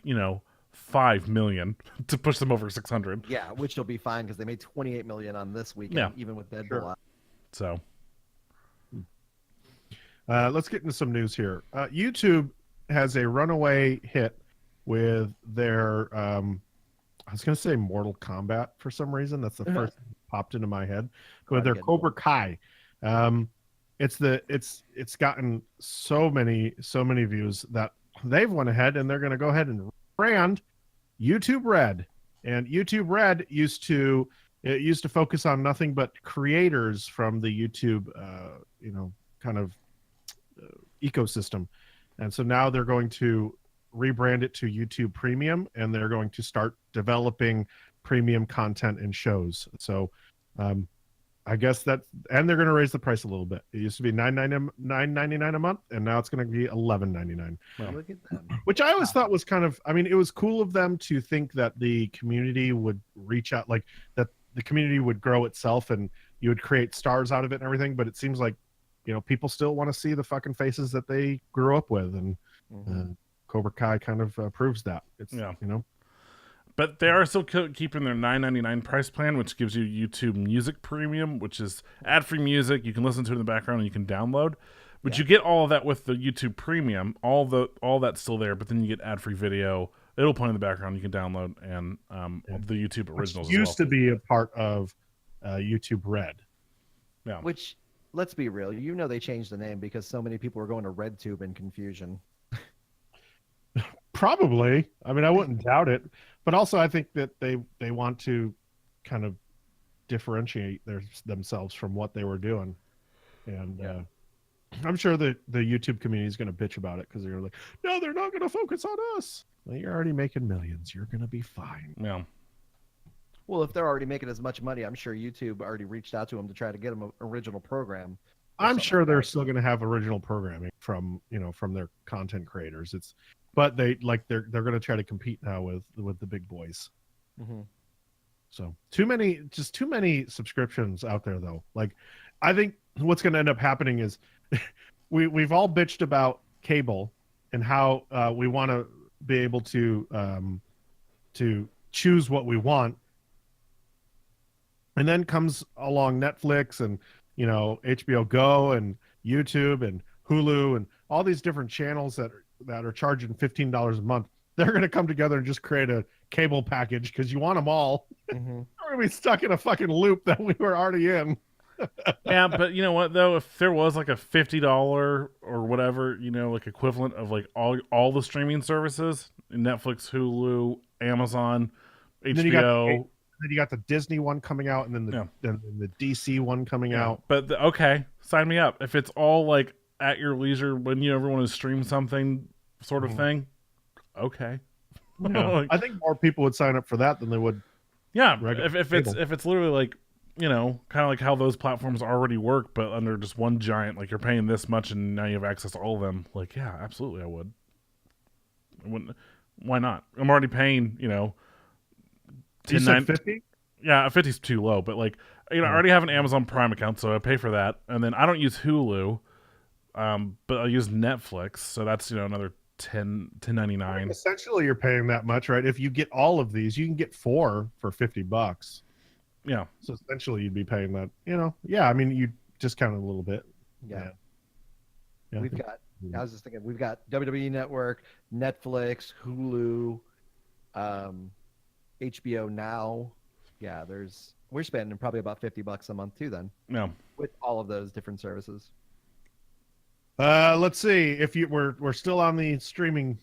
5 million to push them over 600. Yeah, which will be fine because they made 28 million on this weekend, even with Deadpool out. So, let's get into some news here. YouTube has a runaway hit with their, I was going to say Mortal Kombat for some reason. That's the first thing that popped into my head. With their Cobra Kai. It's gotten so many views that they've went ahead and they're going to go ahead and brand YouTube Red. And YouTube Red used to focus on nothing but creators from the YouTube, kind of ecosystem. And so now they're going to rebrand it to YouTube Premium, and they're going to start developing premium content and shows. So I guess and they're going to raise the price a little bit. It used to be $9.99 a month, and now it's going to be $11.99. Well, Look at them. Which I always thought was kind of, it was cool of them to think that the community would reach out, like that the community would grow itself and you would create stars out of it and everything. But it seems like, people still want to see the fucking faces that they grew up with. And Cobra Kai kind of proves that. But they are still keeping their $9.99 price plan, which gives you YouTube Music Premium, which is ad-free music. You can listen to it in the background and you can download. But you get all of that with the YouTube Premium. All that's still there, but then you get ad-free video. It'll play in the background. You can download and the YouTube originals. Which used to be a part of YouTube Red. Yeah. Which, let's be real, they changed the name because so many people were going to RedTube in confusion. Probably. I wouldn't doubt it. But also, I think that they want to kind of differentiate themselves from what they were doing. And I'm sure the YouTube community is going to bitch about it because they're like, no, they're not going to focus on us. Well, you're already making millions. You're going to be fine. Yeah. Well, if they're already making as much money, I'm sure YouTube already reached out to them to try to get them an original program. I'm sure they're that. still going to have original programming from from their content creators. But they're going to try to compete now with the big boys. Mm-hmm. So too many subscriptions out there though. Like, I think what's going to end up happening is we've all bitched about cable and how we want to be able to choose what we want, and then comes along Netflix and HBO Go and YouTube and Hulu and all these different channels that are charging $15 a month. They're going to come together and just create a cable package because you want them all. Mm-hmm. We're going to be stuck in a fucking loop that we were already in. Yeah, but you know what though? If there was like a $50 or whatever, like equivalent of like all the streaming services, Netflix, Hulu, Amazon, HBO. Then you got the Disney one coming out, and then the DC one coming out. But okay, sign me up. If it's all like at your leisure when you ever want to stream something, sort of thing. Okay. Yeah. Like, I think more people would sign up for that than they would. Yeah, if it's literally like kind of like how those platforms already work, but under just one giant, like you're paying this much and now you have access to all of them. Like, yeah, absolutely, I would. I wouldn't. Why not? I'm already paying, You said 50? Yeah, 50's too low, but like, I already have an Amazon Prime account, so I pay for that, and then I don't use Hulu, but I use Netflix, so that's another $10.99. Essentially, you're paying that much, right? If you get all of these, you can get 4 for $50. Yeah. So essentially, you'd be paying that. Yeah. I mean, you discount it a little bit. Yeah. Yeah. I was just thinking, we've got WWE Network, Netflix, Hulu, HBO Now. Yeah, we're spending probably about $50 a month too then. Yeah. With all of those different services. Let's see if we're still on the streaming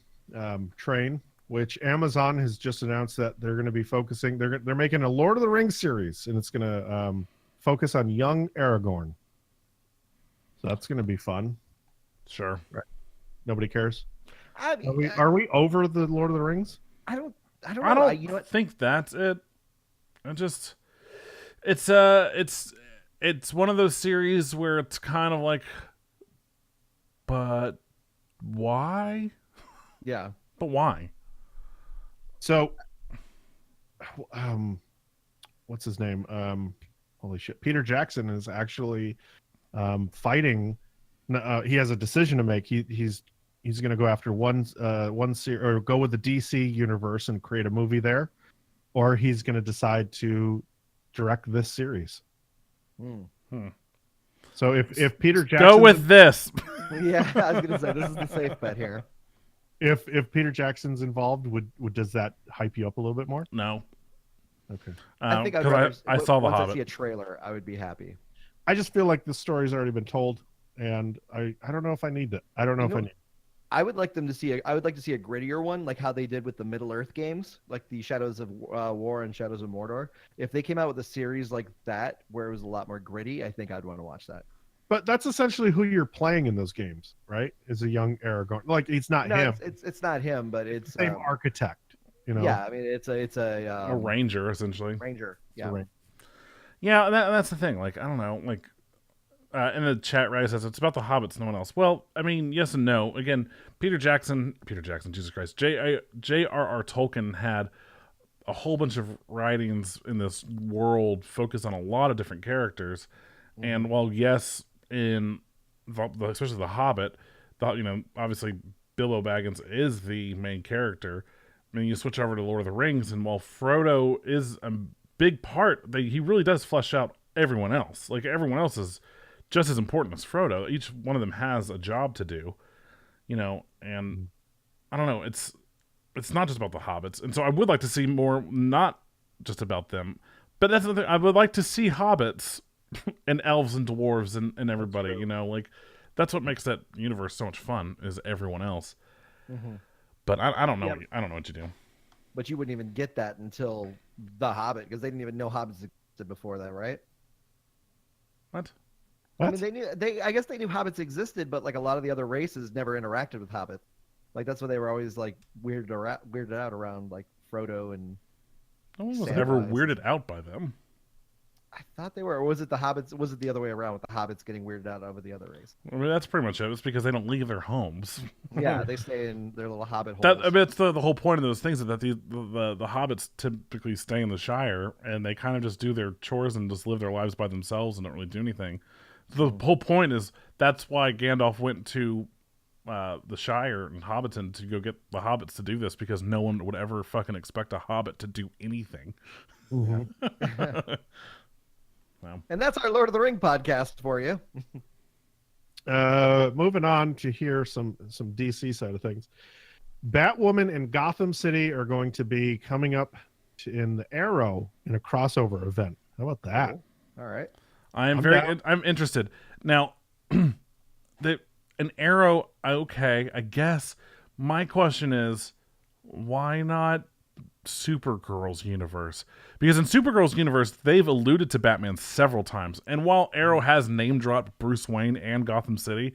train, which Amazon has just announced that they're going to be focusing. They're making a Lord of the Rings series, and it's going to focus on young Aragorn. So that's going to be fun. Sure. Right. Nobody cares. I mean, Are we over the Lord of the Rings? I don't know. I don't think that's it. It's one of those series where it's kind of like, but why? Yeah. But why? So, what's his name? Holy shit! Peter Jackson is actually fighting. He has a decision to make. He's going to go after one series, or go with the DC universe and create a movie there, or he's going to decide to direct this series. So if Peter Jackson go with this. Yeah, I was gonna say this is the safe bet here. If Peter Jackson's involved, does that hype you up a little bit more? No. Okay. I think I saw The once Hobbit. I see a trailer, I would be happy. I just feel like the story's already been told, and I don't know if I need that. I don't know if I need. I would like them to see. I would like to see a grittier one, like how they did with the Middle Earth games, like the Shadows of War and Shadows of Mordor. If they came out with a series like that, where it was a lot more gritty, I think I'd want to watch that. But that's essentially who you're playing in those games, right? Is a young Aragorn. Like, it's not him. It's not him, but it's the same architect. Yeah, I mean it's a ranger essentially. Ranger. Yeah. Yeah, that's the thing. Like, I don't know. Like, in the chat, Ray says it's about the hobbits, no one else. Well, I mean, yes and no. Again, Peter Jackson, Jesus Christ, J.R.R. Tolkien had a whole bunch of writings in this world focused on a lot of different characters, and while yes, in especially the Hobbit, obviously Bilbo Baggins is the main character. I mean, you switch over to Lord of the Rings, and while Frodo is a big part, he really does flesh out everyone else. Like, everyone else is just as important as Frodo. Each one of them has a job to do, and I don't know. It's not just about the hobbits, and so I would like to see more, not just about them. But that's the thing. I would like to see hobbits and elves and dwarves and everybody. Like, that's what makes that universe so much fun, is everyone else. Mm-hmm. But I don't know. Yeah. I don't know what you do. But you wouldn't even get that until The Hobbit, because they didn't even know hobbits existed before that, right? What? I mean, I guess they knew hobbits existed, but like a lot of the other races never interacted with hobbits. Like, that's why they were always like weirded out around like Frodo and No one was Sand ever eyes. weirded out by them. I thought they were. Or was it the hobbits? Was it the other way around with the hobbits getting weirded out over the other race? I mean, that's pretty much it. It's because they don't leave their homes. Yeah, they stay in their little hobbit That holes. I mean, it's the whole point of those things is that the hobbits typically stay in the Shire and they kind of just do their chores and just live their lives by themselves and don't really do anything. The whole point is that's why Gandalf went to the Shire and Hobbiton to go get the hobbits to do this, because no one would ever fucking expect a hobbit to do anything. Wow. And that's our Lord of the Ring podcast for you. Moving on to hear some DC side of things. Batwoman and Gotham City are going to be coming up in the Arrow in a crossover event. How about that? All right. I'm interested. Now, an Arrow, okay, I guess. My question is, why not Supergirl's universe? Because in Supergirl's universe, they've alluded to Batman several times. And while Arrow has name dropped Bruce Wayne and Gotham City,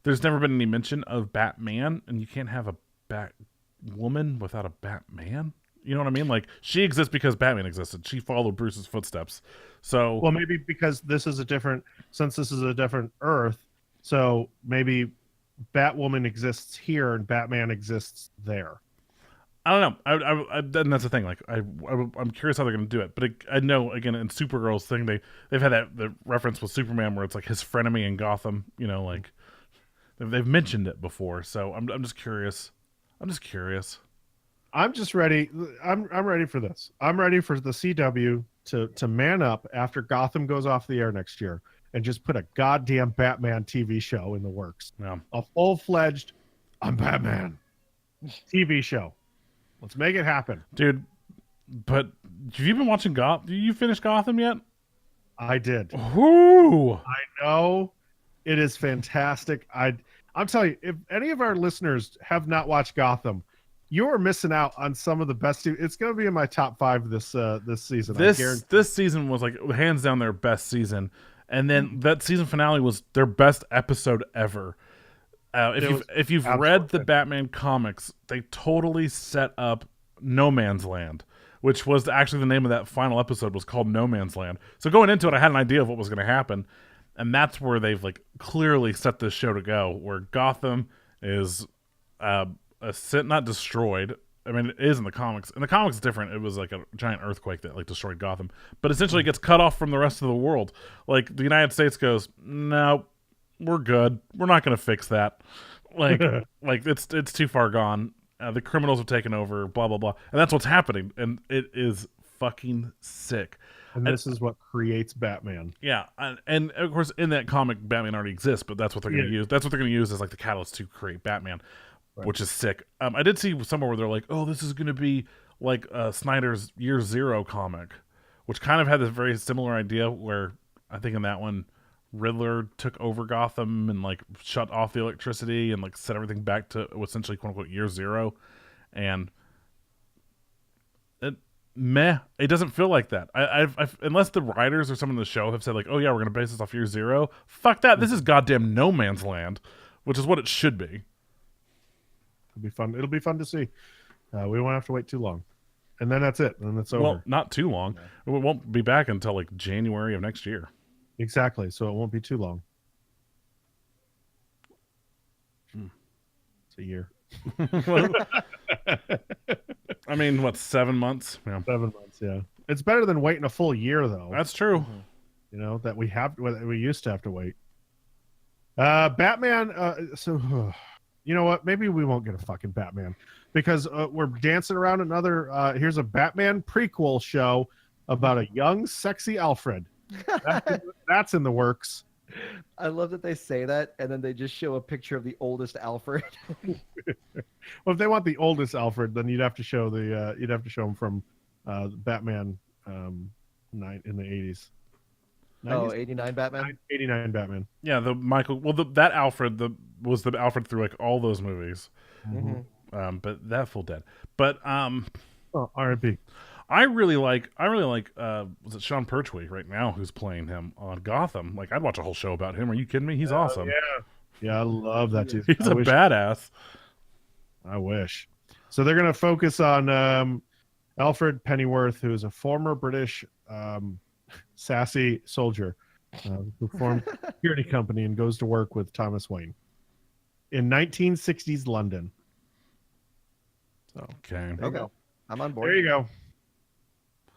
there's never been any mention of Batman, and you can't have a Batwoman without a Batman. You know what I mean? Like, she exists because Batman existed. She followed Bruce's footsteps. So, Well, maybe because this is a different Earth, so maybe Batwoman exists here and Batman exists there. I don't know. And that's the thing. Like, I'm curious how they're going to do it. But I know, again, in Supergirl's thing, they've had the reference with Superman where it's like his frenemy in Gotham. You know, like they've mentioned it before. So I'm just curious. I'm just ready. I'm ready for this. I'm ready for the CW to man up after Gotham goes off the air next year and just put a goddamn Batman TV show in the works. Yeah. A full-fledged I'm Batman TV show. Let's make it happen. Dude, but have you been watching Gotham? Did you finish Gotham yet? I did. Ooh. I know. It is fantastic. I'm telling you, if any of our listeners have not watched Gotham, you are missing out on some of the best. It's going to be in my top 5 this season. This season was like hands down their best season, and then that season finale was their best episode ever. If you've read the Batman comics, they totally set up No Man's Land, which was actually the name of that final episode, was called No Man's Land. So going into it, I had an idea of what was going to happen, and that's where they've like clearly set this show to go. Where Gotham is not destroyed. I mean, it is in the comics. In the comics, it's different. It was like a giant earthquake that like destroyed Gotham, but essentially it gets cut off from the rest of the world. Like the United States goes, no, we're good. We're not going to fix that. Like, like it's too far gone. The criminals have taken over. Blah blah blah, and that's what's happening, and it is fucking sick. And this is what creates Batman. Yeah, and of course in that comic, Batman already exists, but that's what they're going to use. That's what they're going to use as like the catalyst to create Batman. Right. Which is sick. I did see somewhere where they're like, oh, this is going to be like Snyder's Year Zero comic, which kind of had this very similar idea where I think in that one, Riddler took over Gotham and like shut off the electricity and like set everything back to essentially quote unquote Year Zero. And it doesn't feel like that. I've unless the writers or someone in the show have said like, oh yeah, we're going to base this off Year Zero. Fuck that. This is goddamn No Man's Land, which is what it should be. It'll be fun. It'll be fun to see. We won't have to wait too long, and then that's it. And it's over. Well, not too long. Yeah. It won't be back until like January of next year. Exactly. So it won't be too long. It's a year. I mean, what, 7 months? Yeah. 7 months. Yeah. It's better than waiting a full year, though. That's true. You know that we used to have to wait. Batman. So. You know what? Maybe we won't get a fucking Batman because we're dancing around another. Here's a Batman prequel show about a young, sexy Alfred. That's in the works. I love that they say that and then they just show a picture of the oldest Alfred. Well, if they want the oldest Alfred, then you'd have to show him from Batman in the 80s. 90s? Oh, 89 Batman? 89 Batman. Yeah, the Michael. Well, that Alfred was the Alfred through like all those movies. Mm-hmm. But that fool dead. But R.I.P. I really like was it Sean Pertwee right now who's playing him on Gotham? Like I'd watch a whole show about him. Are you kidding me? He's awesome. Yeah, I love that dude. He's a badass. I wish. So they're gonna focus on Alfred Pennyworth, who is a former British sassy soldier who formed a security company and goes to work with Thomas Wayne in 1960s London. So Okay. There you go. I'm on board. there you go.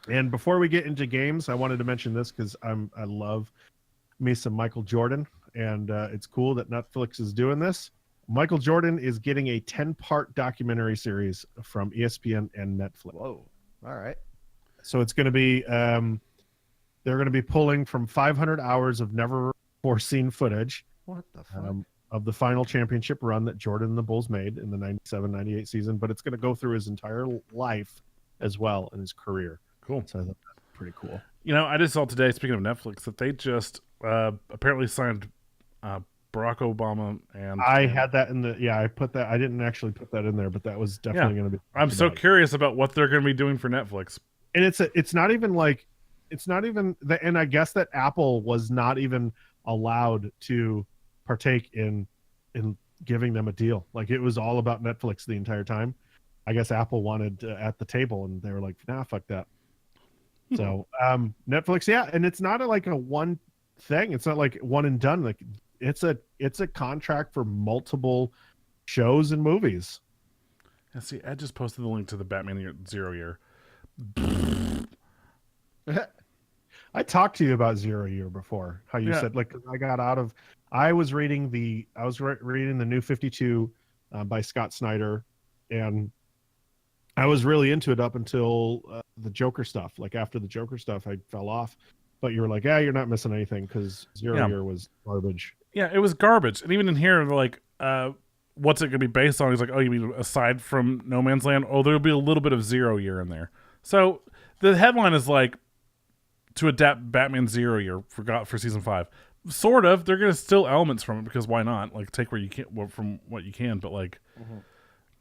And before we get into games, I wanted to mention this because I love me some Michael Jordan, and it's cool that Netflix is doing this. Michael Jordan is getting a 10-part documentary series from ESPN and Netflix. Whoa. All right. So it's going to be they're going to be pulling from 500 hours of never before seen footage What the fuck? of the final championship run that Jordan and the Bulls made in the 97-98 season, but it's going to go through his entire life as well in his career. Cool. So I thought that's pretty cool. You know, I just saw today, speaking of Netflix, that they just apparently signed Barack Obama and I had that in the I put that. I didn't actually put that in there, but that was definitely going to be. I'm so curious about what they're going to be doing for Netflix. And it's not even the, and I guess that Apple was not even allowed to partake in giving them a deal. Like it was all about Netflix the entire time. I guess Apple wanted at the table, and they were like, "Nah, fuck that." So Netflix, yeah, and it's not like a one thing. It's not like one and done. Like it's a contract for multiple shows and movies. Yeah, see, Ed just posted the link to the Batman Zero Year. I talked to you about Zero Year before. How you Yeah. said like I got out of. I was reading the New 52 by Scott Snyder, and I was really into it up until the Joker stuff. Like after the Joker stuff, I fell off. But you were like, "Yeah, you're not missing anything because Zero Year was garbage." Yeah, it was garbage. And even in here, they're like, what's it going to be based on? He's like, oh, you mean aside from No Man's Land? Oh, there'll be a little bit of Zero Year in there. So the headline is like, to adapt Batman Zero Year for season 5. Sort of. They're going to steal elements from it because why not? Like, take where you can from what you can. But like,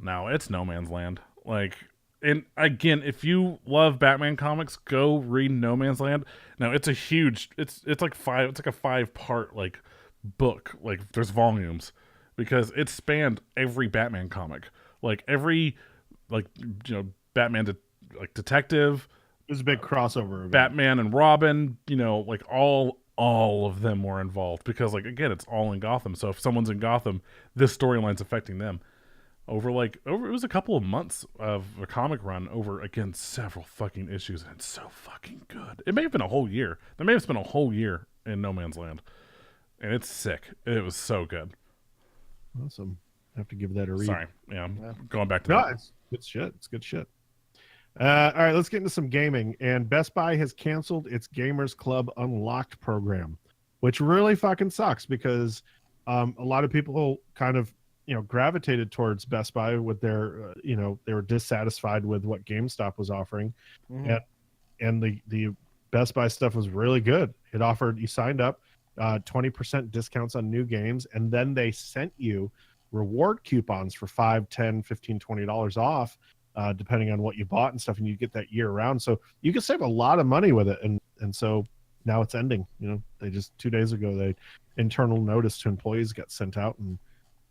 no, it's No Man's Land. Like, and again, if you love Batman comics, go read No Man's Land. Now, it's a huge. It's like a 5-part like book. Like, there's volumes because it spanned every Batman comic. Like every Batman detective. It was a big crossover event. Batman and Robin, like all of them were involved because, like, again, it's all in Gotham. So if someone's in Gotham, this storyline's affecting them. Over it was a couple of months of a comic run over, again, several fucking issues, and it's so fucking good. It may have been a whole year. They may have spent a whole year in No Man's Land, and it's sick. It was so good. Awesome. I have to give that a read. Sorry, going back to No, that. it's good shit. It's good shit. All right, let's get into some gaming. And Best Buy has canceled its Gamers Club Unlocked program, which really fucking sucks because a lot of people kind of gravitated towards Best Buy with their they were dissatisfied with what GameStop was offering, and the Best Buy stuff was really good. It offered, you signed up 20% discounts on new games, and then they sent you reward coupons for $5, $10, $15, $20 off, depending on what you bought and stuff, and you get that year round. So you can save a lot of money with it, and so now it's ending. They just 2 days ago, they internal notice to employees got sent out, and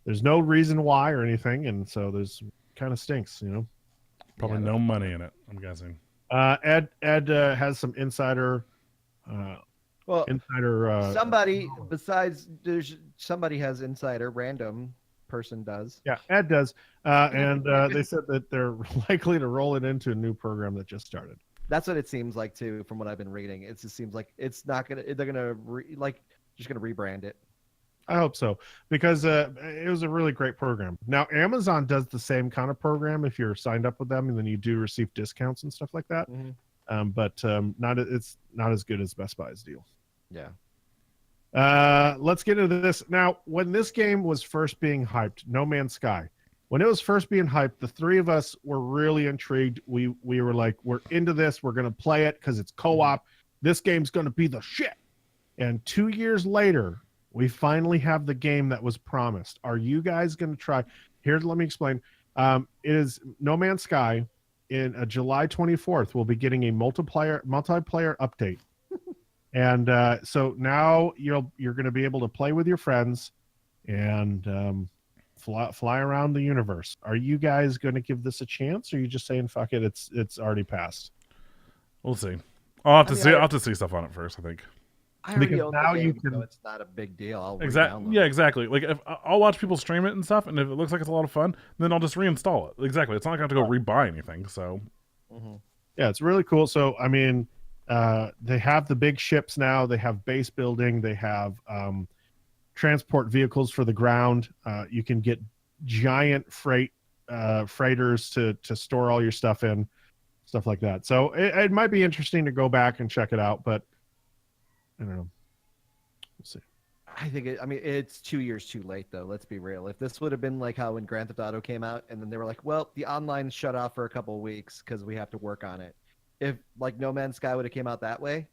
there's no reason why or anything, and so there's kind of stinks. Probably no money in it, I'm guessing. Ed has some insider. Somebody besides somebody has insider. Random person does. Yeah, Ed does, and they said that they're likely to roll it into a new program that just started. That's what it seems like too, from what I've been reading. It just seems like it's not gonna. They're gonna just gonna rebrand it. I hope so, because it was a really great program. Now Amazon does the same kind of program if you're signed up with them, and then you do receive discounts and stuff like that. But it's not as good as Best Buy's deal. Yeah. Let's get into this now. When this game was first being hyped, No Man's Sky, when it was first being hyped, the three of us were really intrigued. We were like, we're into this. We're gonna play it because it's co-op. This game's gonna be the shit. And 2 years later, we finally have the game that was promised. Are you guys going to try? Let me explain. It is No Man's Sky. In July 24th, we'll be getting a multiplayer update. And so now you're going to be able to play with your friends and fly around the universe. Are you guys going to give this a chance, or are you just saying fuck it? It's already passed. We'll see. I'll have to I mean, see. I'll have to see stuff on it first, I think. I already Because own now the you game, can- so it's not a big deal. I'll Exactly. re-download Yeah, it. exactly. Like if I'll watch people stream it and stuff, and if it looks like it's a lot of fun, then I'll just reinstall it. Exactly. It's not like I have to go rebuy anything. So Yeah, it's really cool. So I mean, they have the big ships now. They have base building. They have transport vehicles for the ground. You can get giant freighters to store all your stuff in, stuff like that. So it might be interesting to go back and check it out, but I don't know. We'll see. I think it's 2 years too late though. Let's be real. If this would have been like how when Grand Theft Auto came out, and then they were like, "Well, the online shut off for a couple of weeks because we have to work on it." If like No Man's Sky would have came out that way,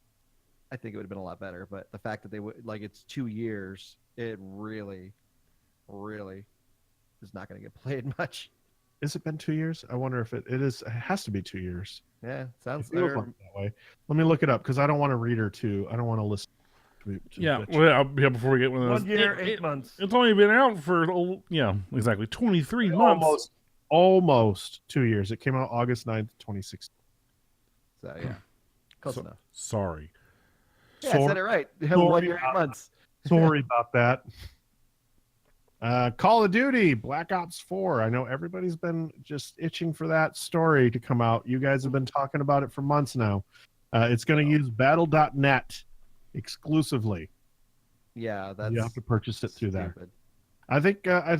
I think it would have been a lot better. But the fact that they would like it's 2 years, it really, really is not going to get played much. Has it been 2 years? I wonder if it is. It has to be 2 years. Yeah, sounds It feels fair. like that way. Let me look it up because I don't want to read her to. I don't want to listen. To yeah, bitch. well, yeah. Before we get one of those, 1 year, 8 months. It's only been out for exactly 23 months. Almost 2 years. It came out August 9th, 2016. So yeah, close enough. Sorry. Yeah, I said it right. 1 year, 8 months. Sorry about that. Call of Duty Black Ops 4. I know everybody's been just itching for that story to come out. You guys have been talking about it for months now. It's going to use battle.net exclusively. Yeah, that's You have to purchase it through there. stupid. I think I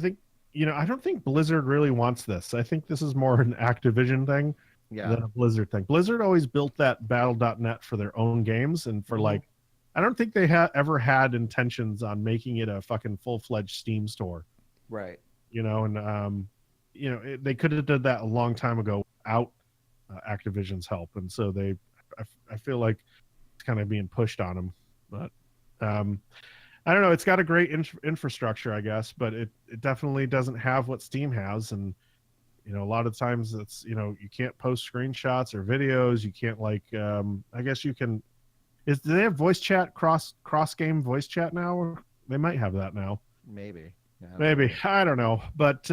don't think Blizzard really wants this. I think this is more an Activision thing Yeah, than a Blizzard thing. Blizzard always built that battle.net for their own games, and for like, I don't think they ever had intentions on making it a fucking full-fledged Steam store. right. They could have did that a long time ago without Activision's help, and so I feel like it's kind of being pushed on them. But I don't know. It's got a great infrastructure, I guess, but it definitely doesn't have what Steam has, and a lot of times it's you can't post screenshots or videos. You can't I guess you can. Do they have voice chat cross game voice chat now? They might have that now. Maybe. Yeah, Maybe, I don't know, but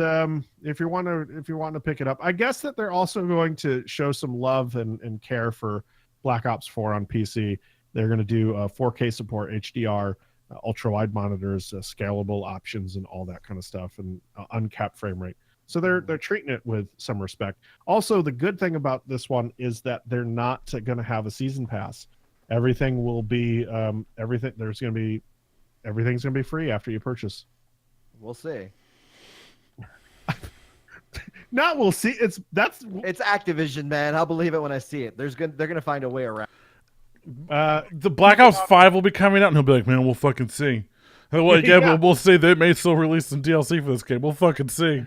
if you want to pick it up, I guess that they're also going to show some love and care for Black Ops 4 on PC. They're going to do 4K support, HDR, ultra wide monitors, scalable options, and all that kind of stuff, and uncapped frame rate. So they're treating it with some respect. Also, the good thing about this one is that they're not going to have a season pass. Everything will be everything's going to be free after you purchase. We'll see. Not we'll see. It's Activision, man. I'll believe it when I see it. They're gonna find a way around. The Black Ops 5 will be coming out, and he'll be like, "Man, we'll fucking see." Well, yeah, Yeah. we'll see. They may still release some DLC for this game. We'll fucking see.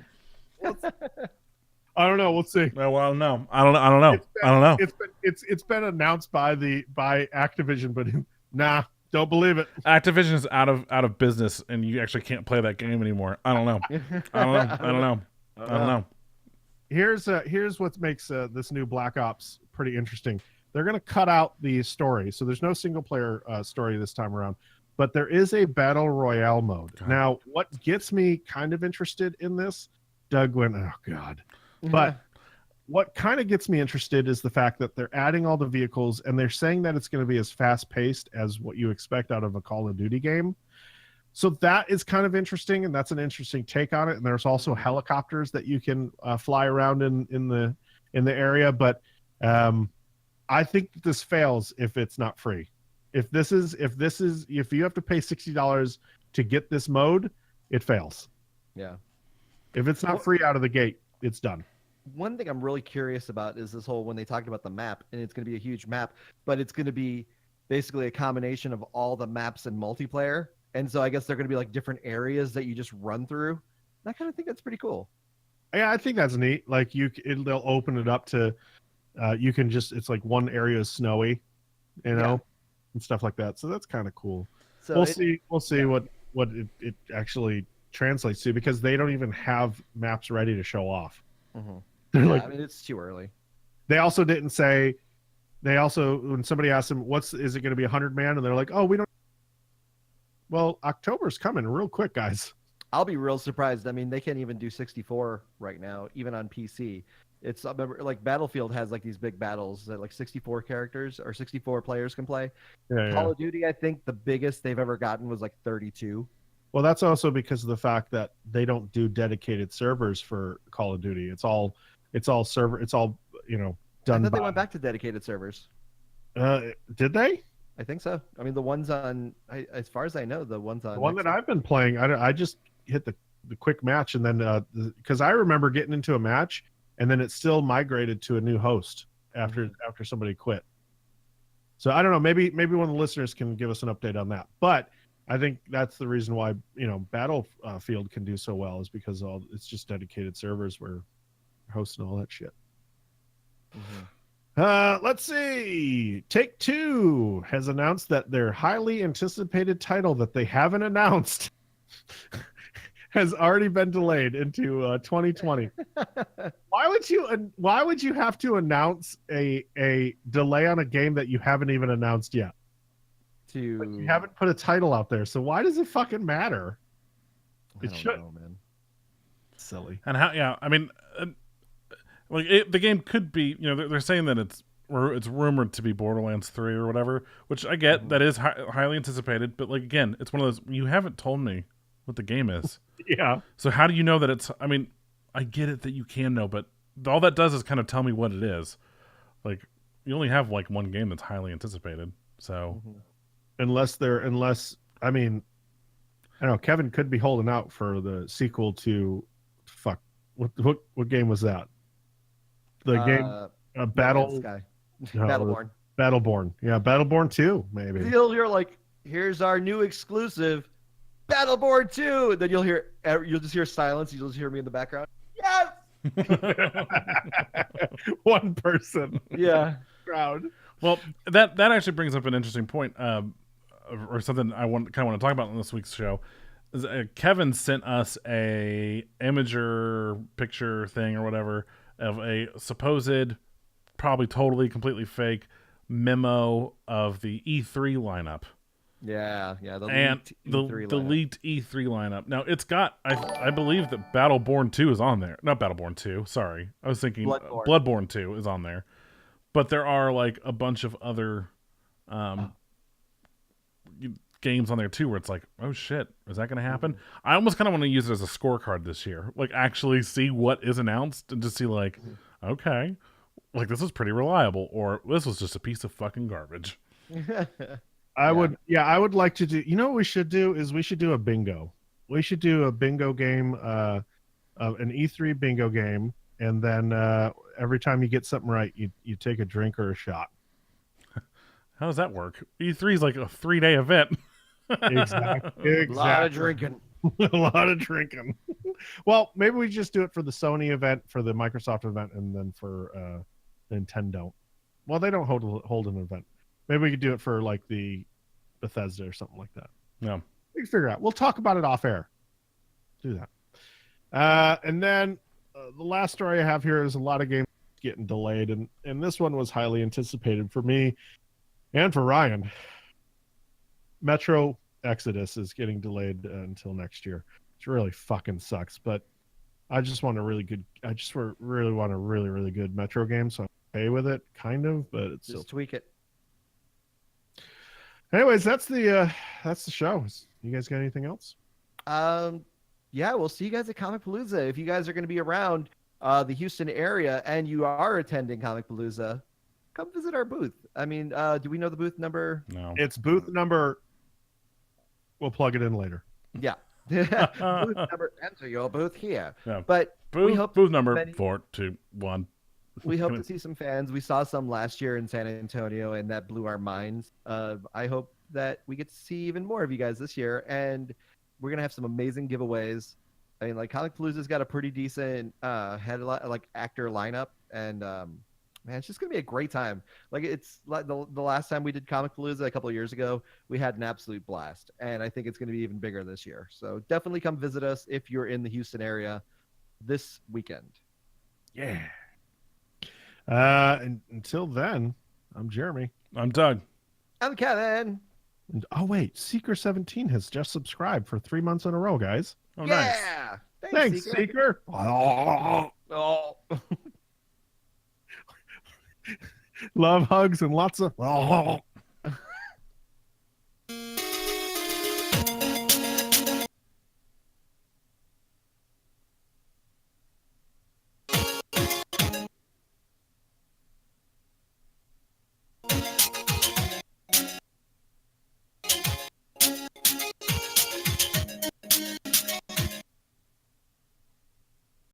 I don't know. We'll see. Well, I don't know. I don't know. It's been announced by Activision, but nah, don't believe it. Activision is out of business, and you actually can't play that game anymore. I don't know. I don't know. Here's what makes this new Black Ops pretty interesting. They're going to cut out the story, so there's no single player story this time around, but there is a battle royale mode. God. Now, what gets me kind of interested in this, Doug went, oh god, but what kind of gets me interested is the fact that they're adding all the vehicles, and they're saying that it's going to be as fast paced as what you expect out of a Call of Duty game. So that is kind of interesting, and that's an interesting take on it. And there's also helicopters that you can fly around in the area. But I think that this fails if it's not free. If you have to pay $60 to get this mode, it fails. Yeah. If it's not free out of the gate, it's done. One thing I'm really curious about is this whole when they talked about the map, and it's going to be a huge map, but it's going to be basically a combination of all the maps and multiplayer. And so I guess they're going to be like different areas that you just run through. And I kind of think that's pretty cool. Yeah, I think that's neat. Like they'll open it up to you can just, it's like one area is snowy, and stuff like that. So that's kind of cool. So We'll see what it actually translates to, because they don't even have maps ready to show off. Mhm. They're Yeah, like, I mean, it's too early. they also didn't say. They also, when somebody asked them, is it going to be 100 man, and they're like, oh, we don't. Well, October's coming real quick, guys. I'll be real surprised. I mean, they can't even do 64 right now, even on PC. It's like Battlefield has like these big battles that like 64 characters or 64 players can play. Yeah, Call of Duty, I think the biggest they've ever gotten was like 32. Well, that's also because of the fact that they don't do dedicated servers for Call of Duty. It's all server. It's all I done. thought they went back to dedicated servers. Did they? I think so. I mean, the ones on, as far as I know, the ones on The one that I've been playing, I just hit the quick match, and then because I remember getting into a match, and then it still migrated to a new host after somebody quit. So I don't know. Maybe one of the listeners can give us an update on that. But I think that's the reason why Battlefield can do so well is because it's just dedicated servers where they're hosting all that shit. Let's see. Take-Two has announced that their highly anticipated title that they haven't announced has already been delayed into 2020. Why would you have to announce a delay on a game that you haven't even announced yet? But you haven't put a title out there, so why does it fucking matter? I don't know, man. Silly. And how? Yeah, I mean, the game could be. They're saying that it's rumored to be Borderlands 3 or whatever, which I get. That is highly anticipated, but like again, it's one of those you haven't told me what the game is. Yeah. So how do you know that it's? I mean, I get it that you can know, but all that does is kind of tell me what it is. Like you only have like one game that's highly anticipated, so. Unless I mean, I don't know. Kevin could be holding out for the sequel to what game was that? The game Battle Sky. no, Battleborn. Battleborn. Yeah, Battleborn 2, maybe. You're like, here's our new exclusive, Battleborn 2. And then you'll just hear silence. You'll just hear me in the background. Yes. One person. Yeah. Crowd. Well, that actually brings up an interesting point, or something I want to talk about in this week's show. Is, Kevin sent us a imager picture thing or whatever of a supposed, probably totally completely fake memo of the E3 lineup. Yeah, the leaked E3 lineup. Now it's got, I believe that Battleborn 2 is on there. Not Battleborn 2. Sorry, I was thinking Bloodborne 2 is on there. But there are like a bunch of other games on there too where it's like, oh shit, is that going to happen? I almost kind of want to use it as a scorecard this year. Like actually see what is announced and just see like, okay, like this is pretty reliable or this was just a piece of fucking garbage. I would like to do, what we should do is we should do a bingo. We should do a bingo game, an E3 bingo game. And then every time you get something right, you take a drink or a shot. How does that work? E3 is like a 3-day event. Exactly. A lot of drinking. A lot of drinking. Well, maybe we just do it for the Sony event, for the Microsoft event, and then for Nintendo. Well, they don't hold an event. Maybe we could do it for like the Bethesda or something like that. Yeah. We can figure out. We'll talk about it off air. Do that. And then the last story I have here is a lot of games getting delayed, and this one was highly anticipated for me and for Ryan. Metro Exodus is getting delayed until next year, which really fucking sucks. But I just want a really good. Really want a really, really good Metro game, so I'm okay with it, kind of. But it's just tweak it. Anyways, that's the show. You guys got anything else? Yeah, we'll see you guys at Comic Palooza. If you guys are going to be around the Houston area and you are attending Comic Palooza, come visit our booth. I mean, do we know the booth number? No. It's booth number. We'll plug it in later. Yeah. Booth number. Enter your booth here. Yeah. But we hope booth number 421. We hope to see some fans. We saw some last year in San Antonio, and that blew our minds. I hope that we get to see even more of you guys this year, and we're gonna have some amazing giveaways. I mean, like Comic Palooza's got a pretty decent actor lineup, and man, it's just gonna be a great time. Like it's like the last time we did Comic Palooza a couple of years ago, we had an absolute blast, and I think it's gonna be even bigger this year. So definitely come visit us if you're in the Houston area this weekend. Yeah. And until then, I'm Jeremy. I'm Doug. I'm Kevin. And, oh wait, Seeker 17 has just subscribed for 3 months in a row, guys. Oh, nice. Yeah. Thanks, Seeker. Oh. Love hugs and lots of.